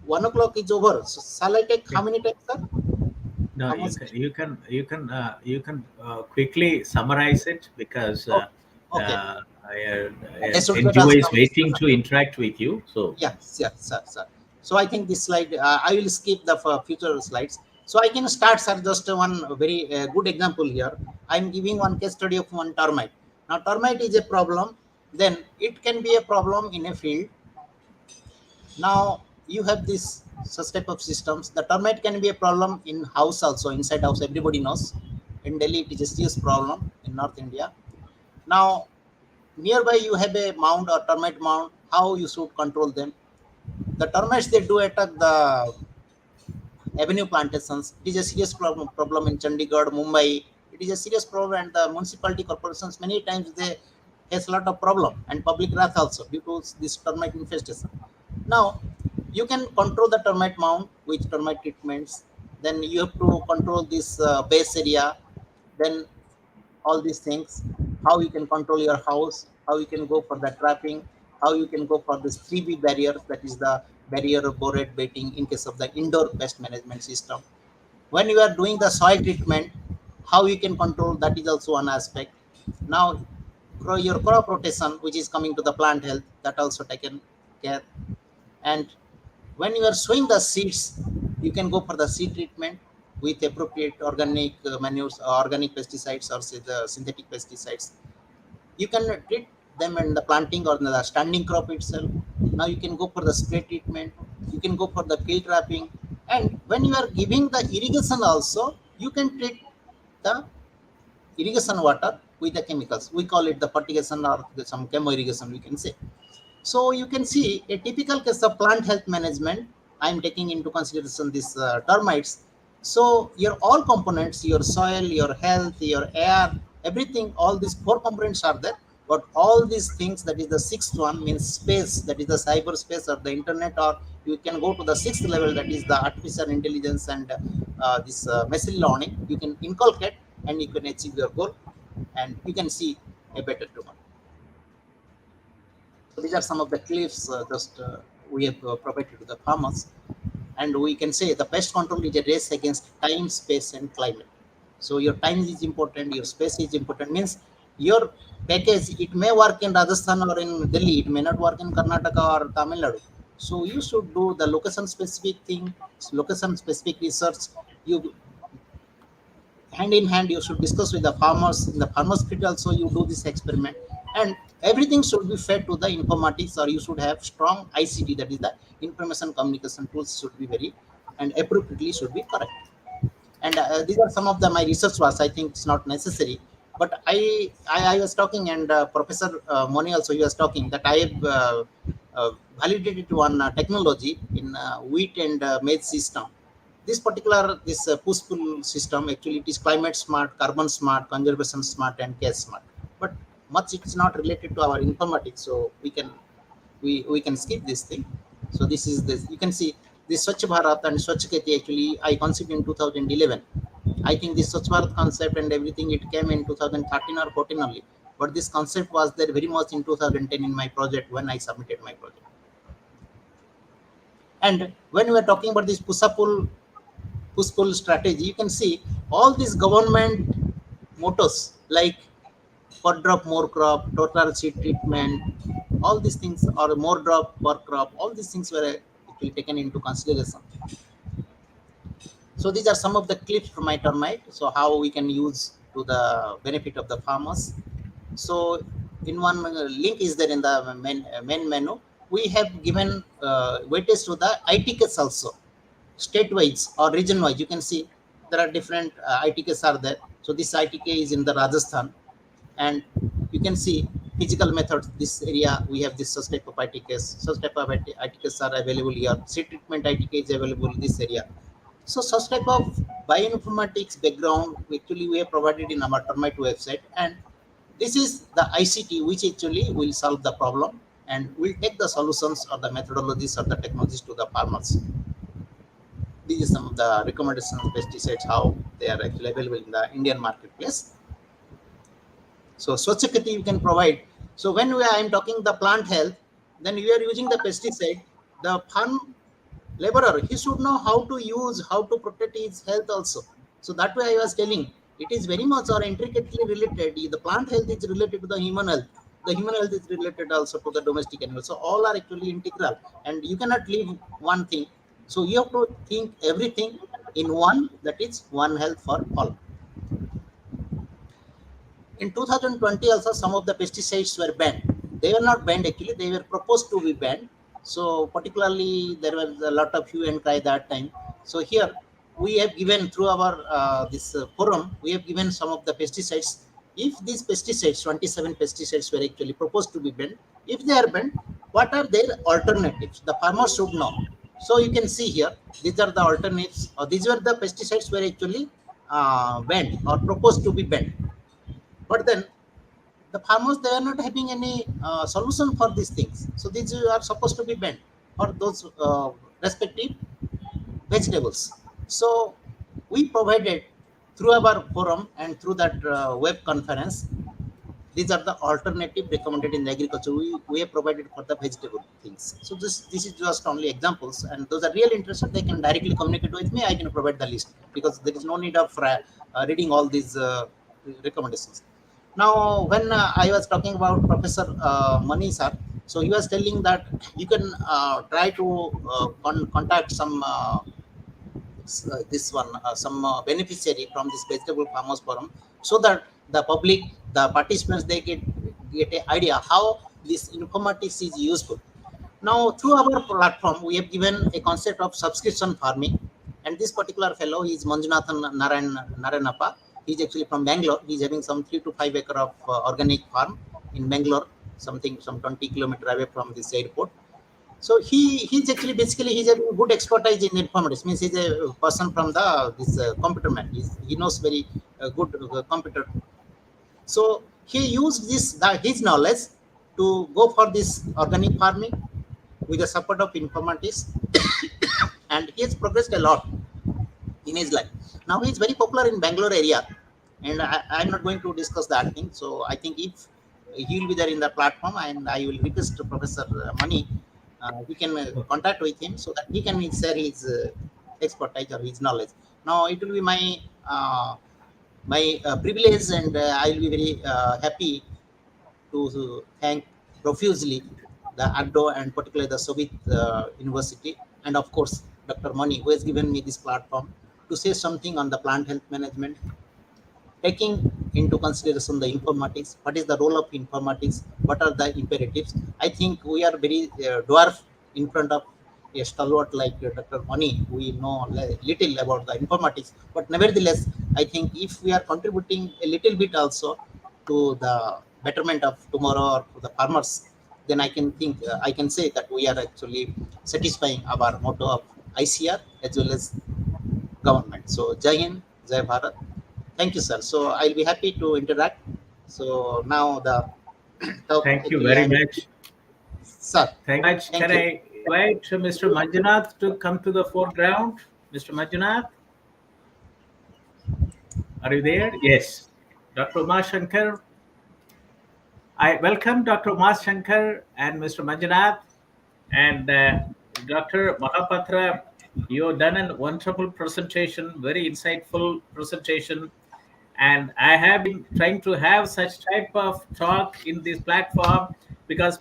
1 o'clock is over. So shall I take how many times, sir? No, How you much? can quickly summarize it, because Oh, okay. They should get NGO us is some waiting discussion. to interact with you. So Yes, yes, sir, sir. So I think this slide, I will skip the future slides. So I can start, sir, just one very good example here. I'm giving one case study of one termite. Now, termite is a problem. Then it can be a problem in a field. Now you have this such type of systems. The termite can be a problem in house also, inside house. Everybody knows. In Delhi, it is a serious problem in North India. Now nearby you have a mound or termite mound. How you should control them? The termites, they do attack the avenue plantations. It is a serious problem in Chandigarh, Mumbai. It is a serious problem, and the municipality corporations many times they has a lot of problem and public wrath also due to this termite infestation. Now you can control the termite mound with termite treatments. Then you have to control this base area. Then all these things, how you can control your house, how you can go for the trapping, how you can go for this 3B barriers, that is the barrier bored baiting in case of the indoor pest management system. When you are doing the soil treatment, how you can control, that is also one aspect. Now your crop rotation, which is coming to the plant health, that also taken care. And when you are sowing the seeds, you can go for the seed treatment with appropriate organic manures or organic pesticides, or say the synthetic pesticides. You can treat them in the planting or in the standing crop itself. Now you can go for the spray treatment, you can go for the field trapping. And when you are giving the irrigation also, you can treat the irrigation water with the chemicals. We call it the fertigation or some chemo irrigation, we can say. So you can see a typical case of plant health management. I'm taking into consideration these termites. So your all components, your soil, your health, your air, everything, all these four components are there. But all these things, that is the sixth one, means space, that is the cyberspace or the internet, or you can go to the sixth level, that is the artificial intelligence and this machine learning. You can inculcate and you can achieve your goal, and you can see a better tomorrow. So these are some of the clips just we have provided to the farmers, and we can say the pest control is a race against time, space, and climate. So your time is important, your space is important. Means your package, it may work in Rajasthan or in Delhi, it may not work in Karnataka or Tamil Nadu. So you should do the location specific thing, location specific research. You hand in hand you should discuss with the farmers in the farmers field also, you do this experiment. And everything should be fed to the informatics, or you should have strong ICT, that is the information communication tools should be very and appropriately should be correct. And these are some of the my research was, I think it's not necessary, but I was talking, and Professor Moni also, he was talking that I have validated one technology in wheat and maize system. This particular this push pull system, actually it is climate smart, carbon smart, conservation smart, and cash smart, but much it is not related to our informatics, so we can skip this thing. So this is this, you can see this Swachh Bharat and Swachh Kheti, actually I conceived in 2011. I think this Swachh Bharat concept and everything, it came in 2013 or 14 only, but this concept was there very much in 2010 in my project when I submitted my project. And when we are talking about this push pull strategy, you can see all these government mottos like per drop more crop, total seed treatment, all these things, or more drop per crop, all these things were actually taken into consideration. So these are some of the clips from my termite, so how we can use to the benefit of the farmers. So in one link is there in the main menu, we have given weightage to the ITKs also, state-wise or region-wise. You can see there are different ITKs are there. So this ITK is in the Rajasthan, and you can see physical methods. This area we have this such type of ITKs. Such type of ITKs are available here. Seed treatment ITK is available in this area. So such type of bioinformatics background actually we have provided in our termite website, and This is the ICT which actually will solve the problem and will take the solutions or the methodologies or the technologies to the farmers. These are some of the recommendations of pesticides, how they are actually available in the Indian marketplace. So Swachhakati you can provide. So when I am talking the plant health, then we are using the pesticide. The farm laborer, he should know how to use, how to protect his health also. So that way I was telling, it is very much or intricately related. The plant health is related to the human health. The human health is related also to the domestic animals. So all are actually integral, and you cannot leave one thing. So you have to think everything in one. That is one health for all. In 2020 also some of the pesticides were banned. They were not banned actually, they were proposed to be banned. So particularly there was a lot of hue and cry that time. So here we have given through our this forum, we have given some of the pesticides. If these pesticides, 27 pesticides were actually proposed to be banned, if they are banned, what are their alternatives? The farmers should know. So you can see here, these are the alternatives, or these were the pesticides were actually banned or proposed to be banned. But then the farmers, they are not having any solution for these things. So these are supposed to be banned for those respective vegetables. So we provided through our forum and through that web conference, these are the alternative recommended in agriculture. We have provided for the vegetable things. So this is just only examples, and those are really interested, they can directly communicate with me. I can provide the list because there is no need of reading all these recommendations. Now, when I was talking about Professor Moni sir, so he was telling that you can try to contact some this one some beneficiary from this vegetable farmers forum, so that the public, the participants, they get an idea how this informatics is useful. Now through our platform we have given a concept of subscription farming, and this particular fellow is Manjunathan Naranappa. He's actually from Bangalore. He's having some 3 to 5 acre of organic farm in Bangalore, something some 20 kilometers away from this airport. So he's actually basically he's a good expertise in informatics. Means he's a person from the this computer man. He knows very good computer. So he used his knowledge to go for this organic farming with the support of informatics, and he has progressed a lot in his life. Now he is very popular in Bangalore area, and I'm not going to discuss that thing. So I think if he will be there in the platform, and I will request Professor Mani, we can contact with him so that he can share his expertise or his knowledge. Now it will be uh, my privilege, and I will be very happy to thank profusely the ADDO and particularly the Shobhit University, and of course Dr. Moni, who has given me this platform to say something on the plant health management, taking into consideration the informatics. What is the role of informatics? What are the imperatives? I think we are very dwarf in front of a stalwart like Dr. Moni. We know little about the informatics, but nevertheless, I think if we are contributing a little bit also to the betterment of tomorrow or to the farmers, then I can think I can say that we are actually satisfying our motto of ICR as well as government. So Jai Hind, Jai Bharat. Thank you, sir. So I'll be happy to interact. So now the talk Thank you actually very I'm much. sir. Thank you much. Thank Can you. I invite Mr. Manjunath to come to the foreground? Mr. Manjunath, are you there? Yes. Dr. Umar Shankar. I welcome Dr. Umar Shankar and Mr. Manjunath and Dr. Mahapatra. You have done a wonderful presentation, very insightful presentation. And I have been trying to have such type of talk in this platform because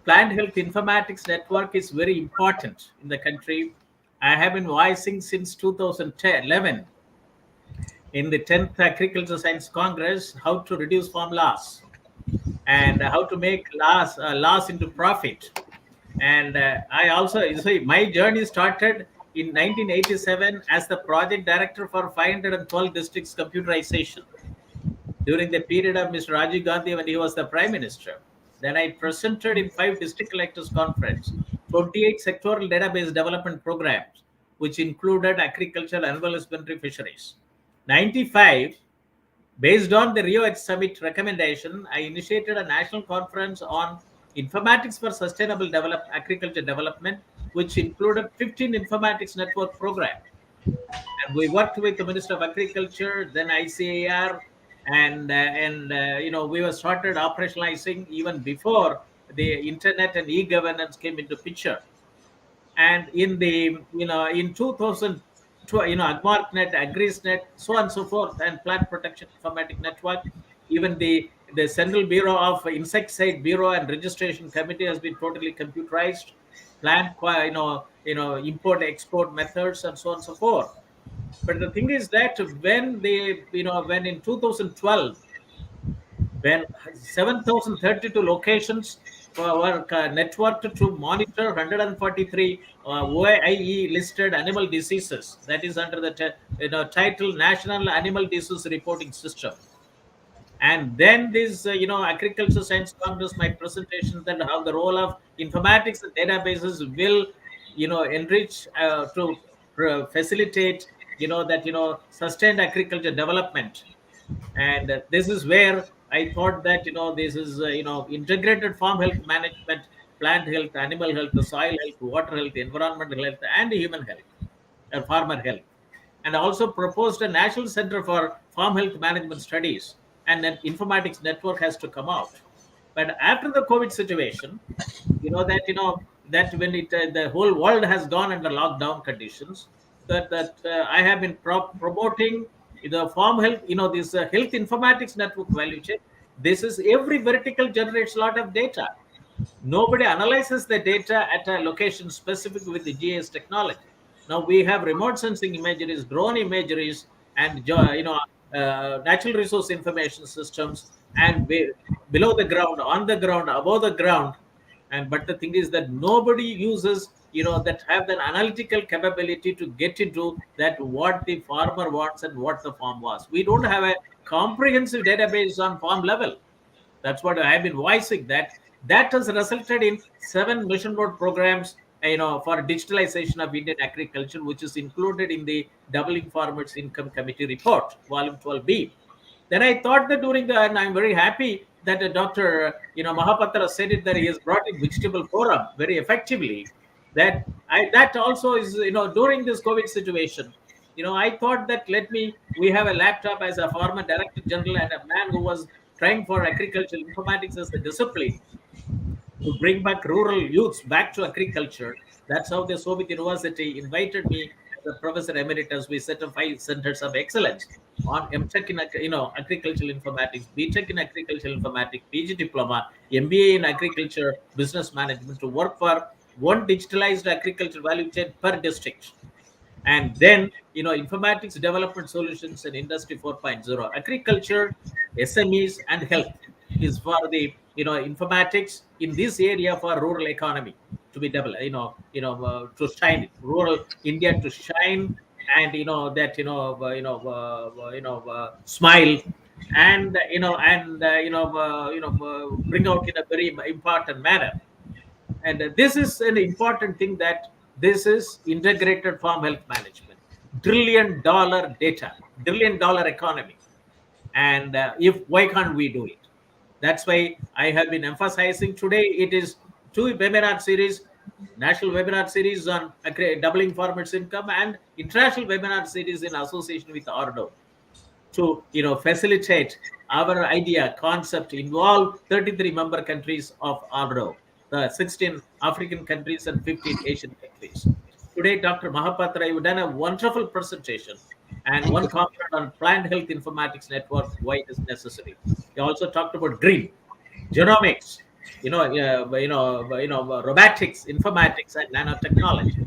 plant health informatics network is very important in the country. I have been voicing since 2011 in the 10th Agriculture Science Congress how to reduce farm loss and how to make loss into profit. And I also see my journey started in 1987 as the project director for 512 districts computerization during the period of Mr. Rajiv Gandhi when he was the prime minister. Then I presented in 5 district collectors conference, 28 sectoral database development programs, which included agricultural, animal husbandry, fisheries. 95, Based on the Rio X Summit recommendation, I initiated a national conference on informatics for sustainable agriculture development, which included 15 informatics network programs. And we worked with the Minister of Agriculture, then ICAR, and we were started operationalizing even before the internet and e-governance came into picture. And in the in 2000, AgmarkNet, AgrisNet, so on and so forth, and Plant Protection Informatic Network, even the Central Bureau of Insecticide Bureau and Registration Committee has been totally computerized. Plant import export methods and so on and so forth. But the thing is that when in 2012, when 7,032 locations were networked to monitor 143 OIE listed animal diseases, that is under the title National Animal Disease Reporting System. And then this, Agriculture Science Congress, my presentation that how the role of informatics and databases will, enrich to facilitate, sustained agriculture development. And this is where I thought that this is integrated farm health management, plant health, animal health, the soil health, water health, environmental health, and human health, and farmer health. And also proposed a national center for farm health management studies, and an informatics network has to come out. But after the COVID situation, that when the whole world has gone under lockdown conditions, that I have been promoting the farm health, this health informatics network value chain. This is every vertical generates a lot of data. Nobody analyzes the data at a location specific with the GIS technology. Now we have remote sensing imageries, drone imageries, and natural resource information systems, and below the ground, on the ground, above the ground. And but the thing is that nobody uses that have the analytical capability to get into that what the farmer wants and what the farm was. We don't have a comprehensive database on farm level. That's what I have been voicing. That has resulted in 7 mission board programs, for digitalization of Indian agriculture, which is included in the Doubling Farmers Income Committee report, volume 12B. Then I thought that and I'm very happy that Dr. Mahapatra said it, that he has brought in vegetable forum very effectively. That also is during this COVID situation. I thought that we have a laptop as a former director general and a man who was trying for agricultural informatics as a discipline to bring back rural youths back to agriculture. That's how the Soviet University invited me as a professor emeritus. We set up 5 centers of excellence on MTech in agricultural informatics, BTech in agricultural informatics, PG diploma, MBA in agriculture business management, to work for one digitalized agriculture value chain per district. And then informatics development solutions and industry 4.0, agriculture, SMEs, and health is for the informatics in this area for rural economy to be developed, to shine, rural India to shine, and smile, and bring out in a very important manner. And this is an important thing, that this is integrated farm health management, $1 trillion data, $1 trillion economy. And if why can't we do it? That's why I have been emphasizing today. It is 2 webinar series, national webinar series on doubling farmers income, and international webinar series in association with Ordo, to facilitate our idea concept, involve 33 member countries of Ordo, the 16 African countries and 15 Asian countries. Today, Dr. Mahapatra, you've done a wonderful presentation, and Thank one you. comment on plant health informatics network, why it is necessary. You also talked about green, genomics, robotics, informatics, and nanotechnology.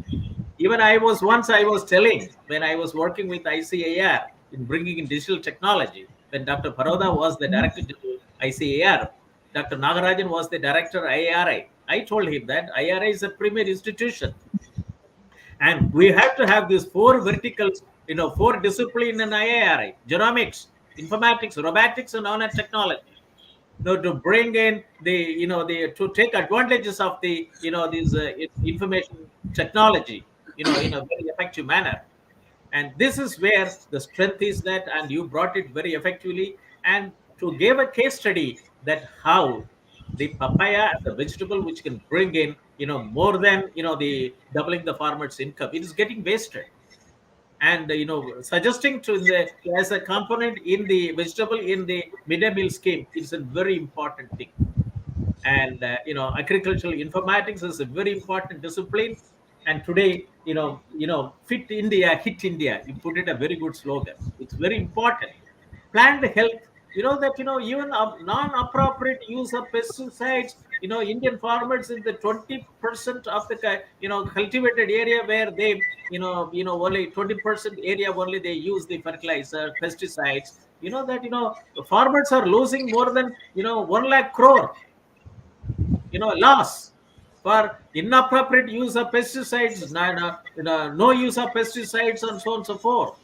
Even I was telling, when I was working with ICAR in bringing in digital technology, when Dr. Paroda was the director general ICAR, Dr. Nagarajan was the director IARI. I told him that IARI is a premier institution, and we have to have these 4 verticals, 4 discipline in IARI: genomics, informatics, robotics, and nanotechnology. To bring in to take advantages of the these information technology in a very effective manner. And this is where the strength is, that and you brought it very effectively. and to give a case study that how the papaya as a vegetable which can bring in more than the doubling the farmer's income, it is getting wasted. And suggesting to the as a component in the vegetable in the midday meal scheme is a very important thing. And agricultural informatics is a very important discipline. And today, fit India, hit India, you put it a very good slogan. It's very important. Plant health, that even non-appropriate use of pesticides, Indian farmers in the 20% of the cultivated area where they only 20% area only they use the fertilizer pesticides, that farmers are losing more than 1 lakh crore loss for inappropriate use of pesticides, no use of pesticides, and so on and so forth.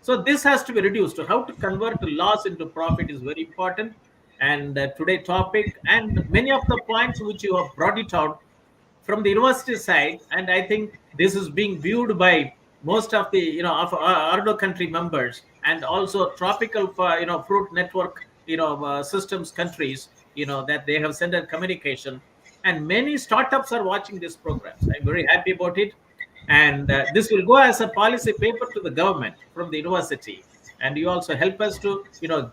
So this has to be reduced. How to convert loss into profit is very important. And today topic and many of the points which you have brought it out from the university side, and I think this is being viewed by most of the of our Ardo country members, and also tropical fruit network systems countries, that they have sent a communication, and many startups are watching these programs. I'm very happy about it. And this will go as a policy paper to the government from the university. And you also help us to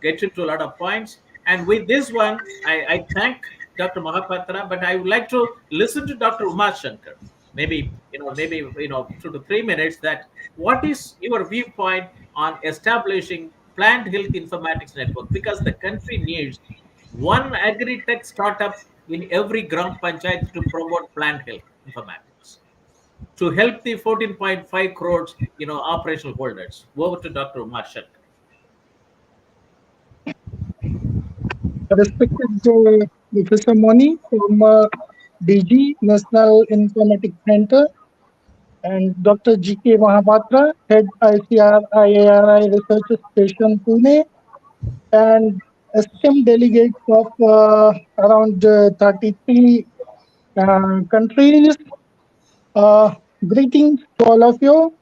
get into a lot of points. And with this one, I thank Dr. Mahapatra, but I would like to listen to Dr. Umar Shankar. Maybe 2 to 3 minutes. That what is your viewpoint on establishing plant health informatics network? Because the country needs one agri-tech startup in every gram panchayat to promote plant health informatics to help the 14.5 crores, operational holders. Over to Dr. Umar Shankar. Respected Professor Moni from DG National Informatics Center, and Dr. G.K. Mahapatra, Head ICAR-IARI Research Station Pune, and esteemed delegates of around 33 countries. Greetings to all of you.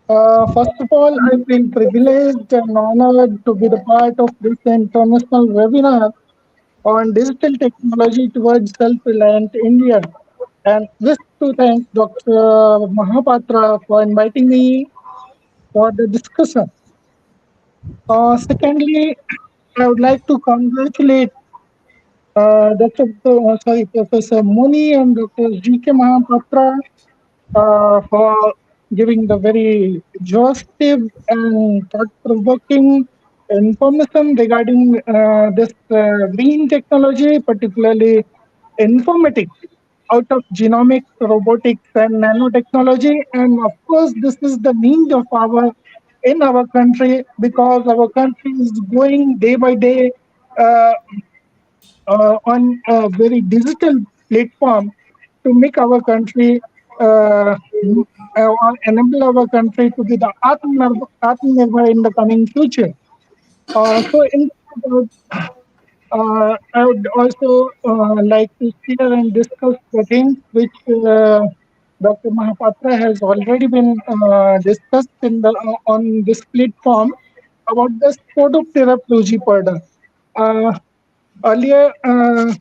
First of all, I feel privileged and honored to be the part of this international webinar on digital technology towards self-reliant India. And wish to thank Dr. Mahapatra for inviting me for the discussion. Secondly, I would like to congratulate Professor Moni and Dr. G.K. Mahapatra for giving the very exhaustive and thought-provoking information regarding this green technology, particularly informatics, out of genomics, robotics, and nanotechnology. And of course, this is the need of in our country, because our country is going day by day uh, on a very digital platform to make our country or enable our country to be the Atmanirbhar in the coming future. I would also like to share and discuss the things which Dr. Mahapatra has already been discussed on this platform about the Spodoptera frugiperda. Uh, earlier, uh,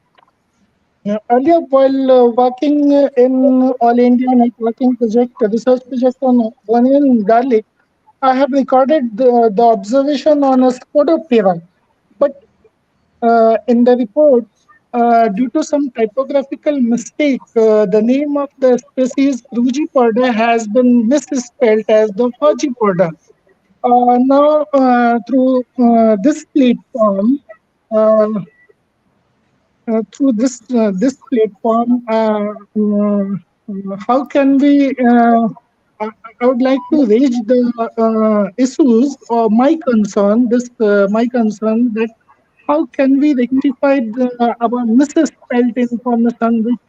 Earlier, while working in All India Networking Project, research project on onion garlic, I have recorded the observation on a Spodoptera. But in the report, due to some typographical mistake, the name of the species Frugiperda has been misspelled as the Frugiperda. Now, through this platform, uh, this platform, how can we? I I would like to raise the issues or my concern that how can we rectify our misspelled information, which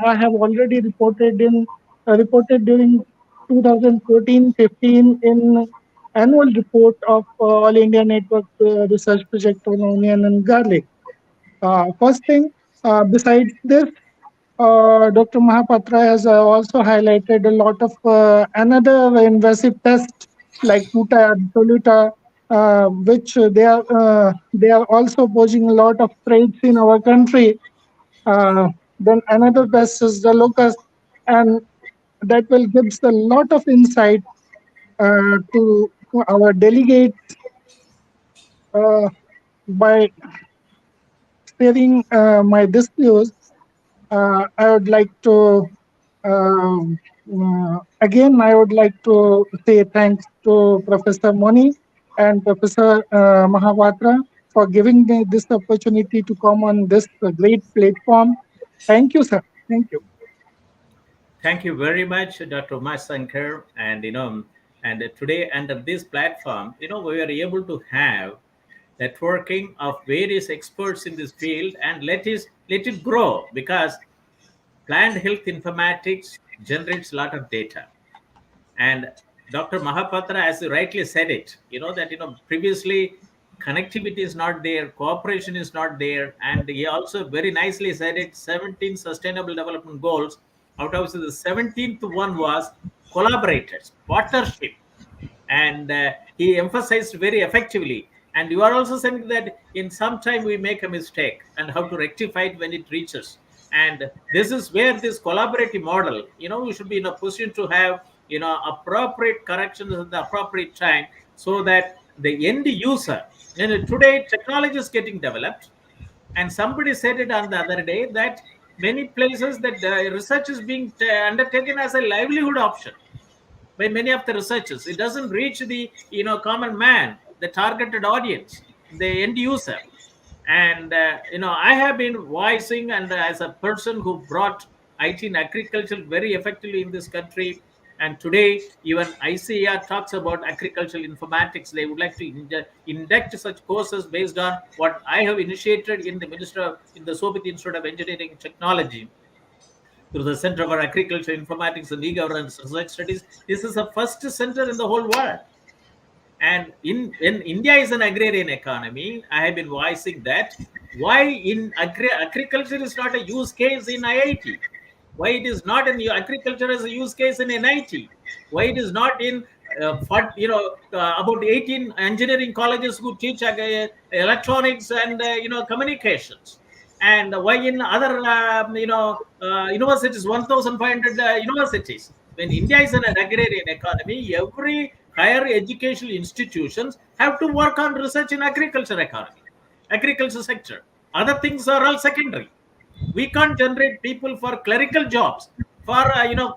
I have already reported during 2014-15 in annual report of All India Network Research Project on Onion and Garlic. First thing, besides this, Dr. Mahapatra has also highlighted a lot of another invasive pests like Tuta absoluta, which they are also posing a lot of threats in our country. Then another pest is the locust, and that will gives a lot of insight to our delegates by sharing my disputes. I would like to again. I would like to say thanks to Professor Moni and Professor Mahapatra for giving me this opportunity to come on this great platform. Thank you, sir. Thank you. Thank you very much, Dr. Umasankar. And today under this platform, we are able to have networking of various experts in this field, and let it grow, because plant health informatics generates a lot of data. And Dr. Mahapatra, as you rightly said it, that previously connectivity is not there, cooperation is not there, and he also very nicely said it: 17 sustainable development goals. Out of the 17th one was collaborators, partnership, and he emphasized very effectively. And you are also saying that in some time we make a mistake and how to rectify it when it reaches. And this is where this collaborative model, we should be in a position to have appropriate corrections at the appropriate time, so that the end user, today technology is getting developed. And somebody said it on the other day that many places that research is being undertaken as a livelihood option by many of the researchers. It doesn't reach the common man, the targeted audience, the end user. And I have been voicing, and as a person who brought IT in agriculture very effectively in this country, and today even ICAR talks about agricultural informatics. They would like to induct such courses based on what I have initiated in the Shobhit Institute of Engineering and Technology, through the Center for Agriculture Informatics and E-Governance Research Studies. This is the first center in the whole world. And in India is an agrarian economy. I have been voicing that. Why in agriculture is not a use case in IIT? Why it is not in agriculture as a use case in NIT? Why it is not in about 18 engineering colleges who teach electronics and communications? And why in other universities, 1,500 universities? When India is an agrarian economy, every higher educational institutions have to work on research in agriculture sector. Other things are all secondary. We can't generate people for clerical jobs, for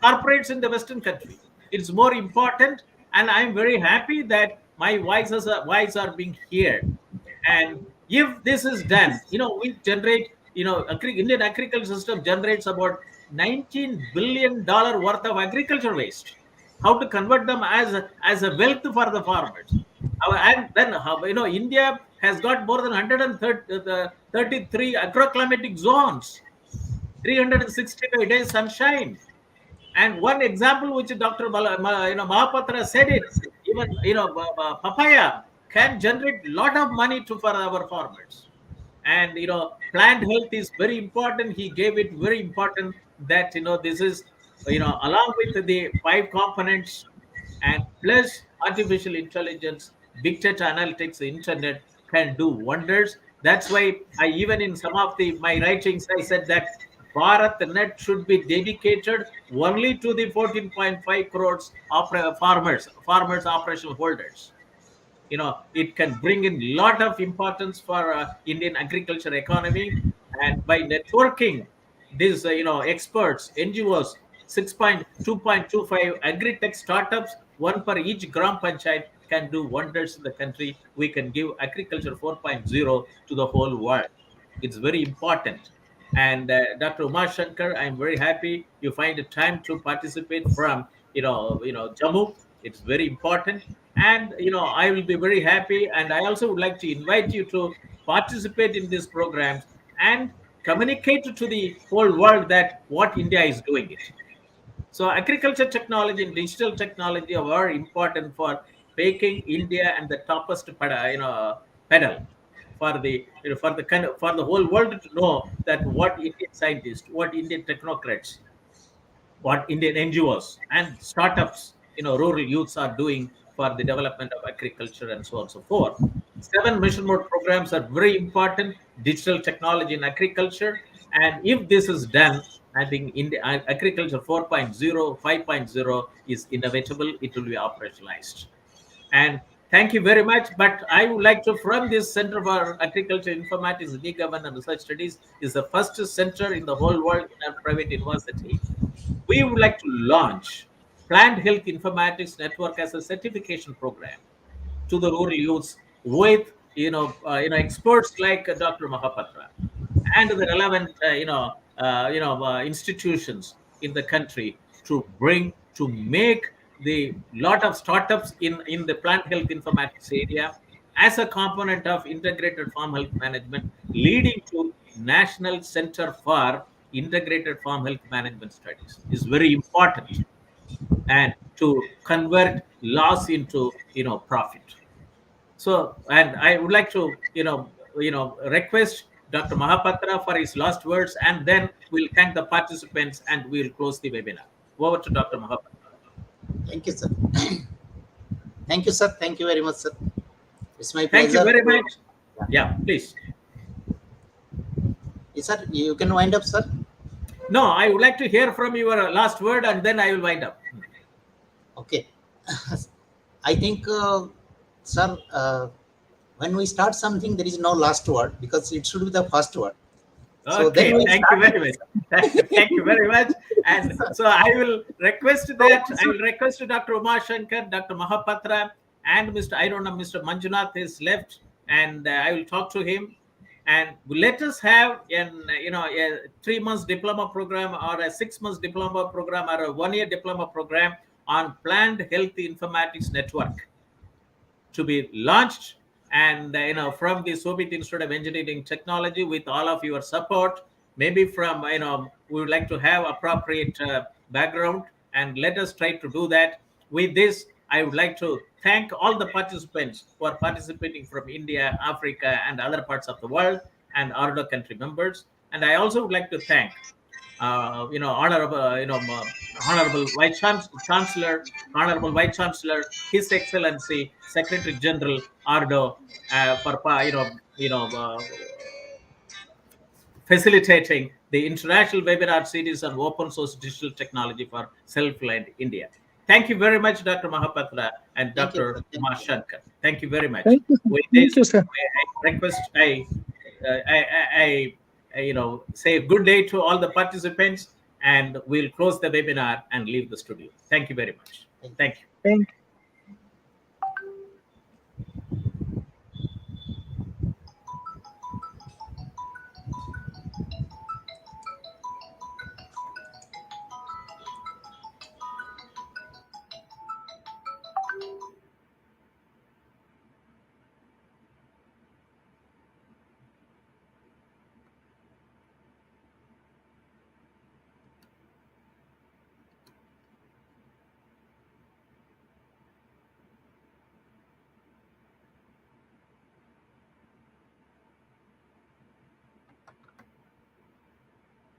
corporates in the Western country. It's more important, and I'm very happy that my voice are being heard. And if this is done, we generate, Indian agriculture system generates about $19 billion worth of agriculture waste. How to convert them as a wealth for the farmers? And then India has got more than 133 agroclimatic zones, 365 days sunshine. And one example which Dr. Mahapatra said it, even papaya can generate a lot of money for our farmers. And plant health is very important. He gave it very important that this is along with the 5 components, and plus artificial intelligence, big data analytics, the internet can do wonders. That's why I, even in some of my writings, I said that BharatNet should be dedicated only to the 14.5 crores farmers operation holders. It can bring in a lot of importance for Indian agriculture economy. And by networking these experts, NGOs, 2.25 agri-tech startups, one per each gram panchayat, can do wonders in the country. We can give agriculture 4.0 to the whole world. It's very important. And Dr. Umar Shankar, I'm very happy you find the time to participate from Jammu. It's very important. And I will be very happy, and I also would like to invite you to participate in these programs and communicate to the whole world that what India is doing it. So agriculture technology and digital technology are very important for making India and the toppest pedal for the for the whole world to know that what Indian scientists, what Indian technocrats, what Indian NGOs and startups, rural youths are doing for the development of agriculture and so on and so forth. 7 mission mode programs are very important, digital technology in agriculture. And if this is done, I think agriculture 4.0, 5.0 is inevitable. It will be operationalized. And thank you very much. But I would like to, from this Center for Agriculture Informatics, Government and Research Studies, is the first center in the whole world in a private university. We would like to launch Plant Health Informatics Network as a certification program to the rural youths with experts like Dr. Mahapatra and the relevant institutions in the country to make the lot of startups in the plant health informatics area as a component of integrated farm health management, leading to National Center for Integrated Farm Health Management Studies is very important, and to convert loss into profit. So, and I would like to request Dr. Mahapatra for his last words, and then we'll thank the participants and we'll close the webinar. Over to Dr. Mahapatra. Thank you, sir. Thank you, sir. Thank you very much, sir. It's my Thank pleasure. you very much. Yeah, please. Yes, sir, you can wind up, sir. No, I would like to hear from your last word, and then I will wind up. Okay. I think, sir, when we start something, there is no last word because it should be the first word. So Okay, then thank you very much. Thank you very much. And so I will request that Dr. Umar Shankar, Dr. Mahapatra, and Mr. Manjunath is left, and I will talk to him. And let us have a 3 months diploma program or a 6 months diploma program or a 1 year diploma program on Plant Health Informatics Network to be launched, and from the Shobhit Institute of Engineering Technology, with all of your support, maybe from we would like to have appropriate background, and let us try to do that. With this, I would like to thank all the participants who are participating from India, Africa, and other parts of the world, and other country members. And I also would like to thank Honorable Vice Chancellor, Honorable Vice Chancellor, His Excellency Secretary General Ardo, for facilitating the international webinar series on open source digital technology for self-reliant India. Thank you very much, Dr. Mahapatra and Thank you, Dr. sir. Kumar Shankar. Thank you very much. Thank you, sir. With Thank this, you, sir. I request, I say good day to all the participants, and we'll close the webinar and leave the studio. Thank you very much. Thank you. Thank you.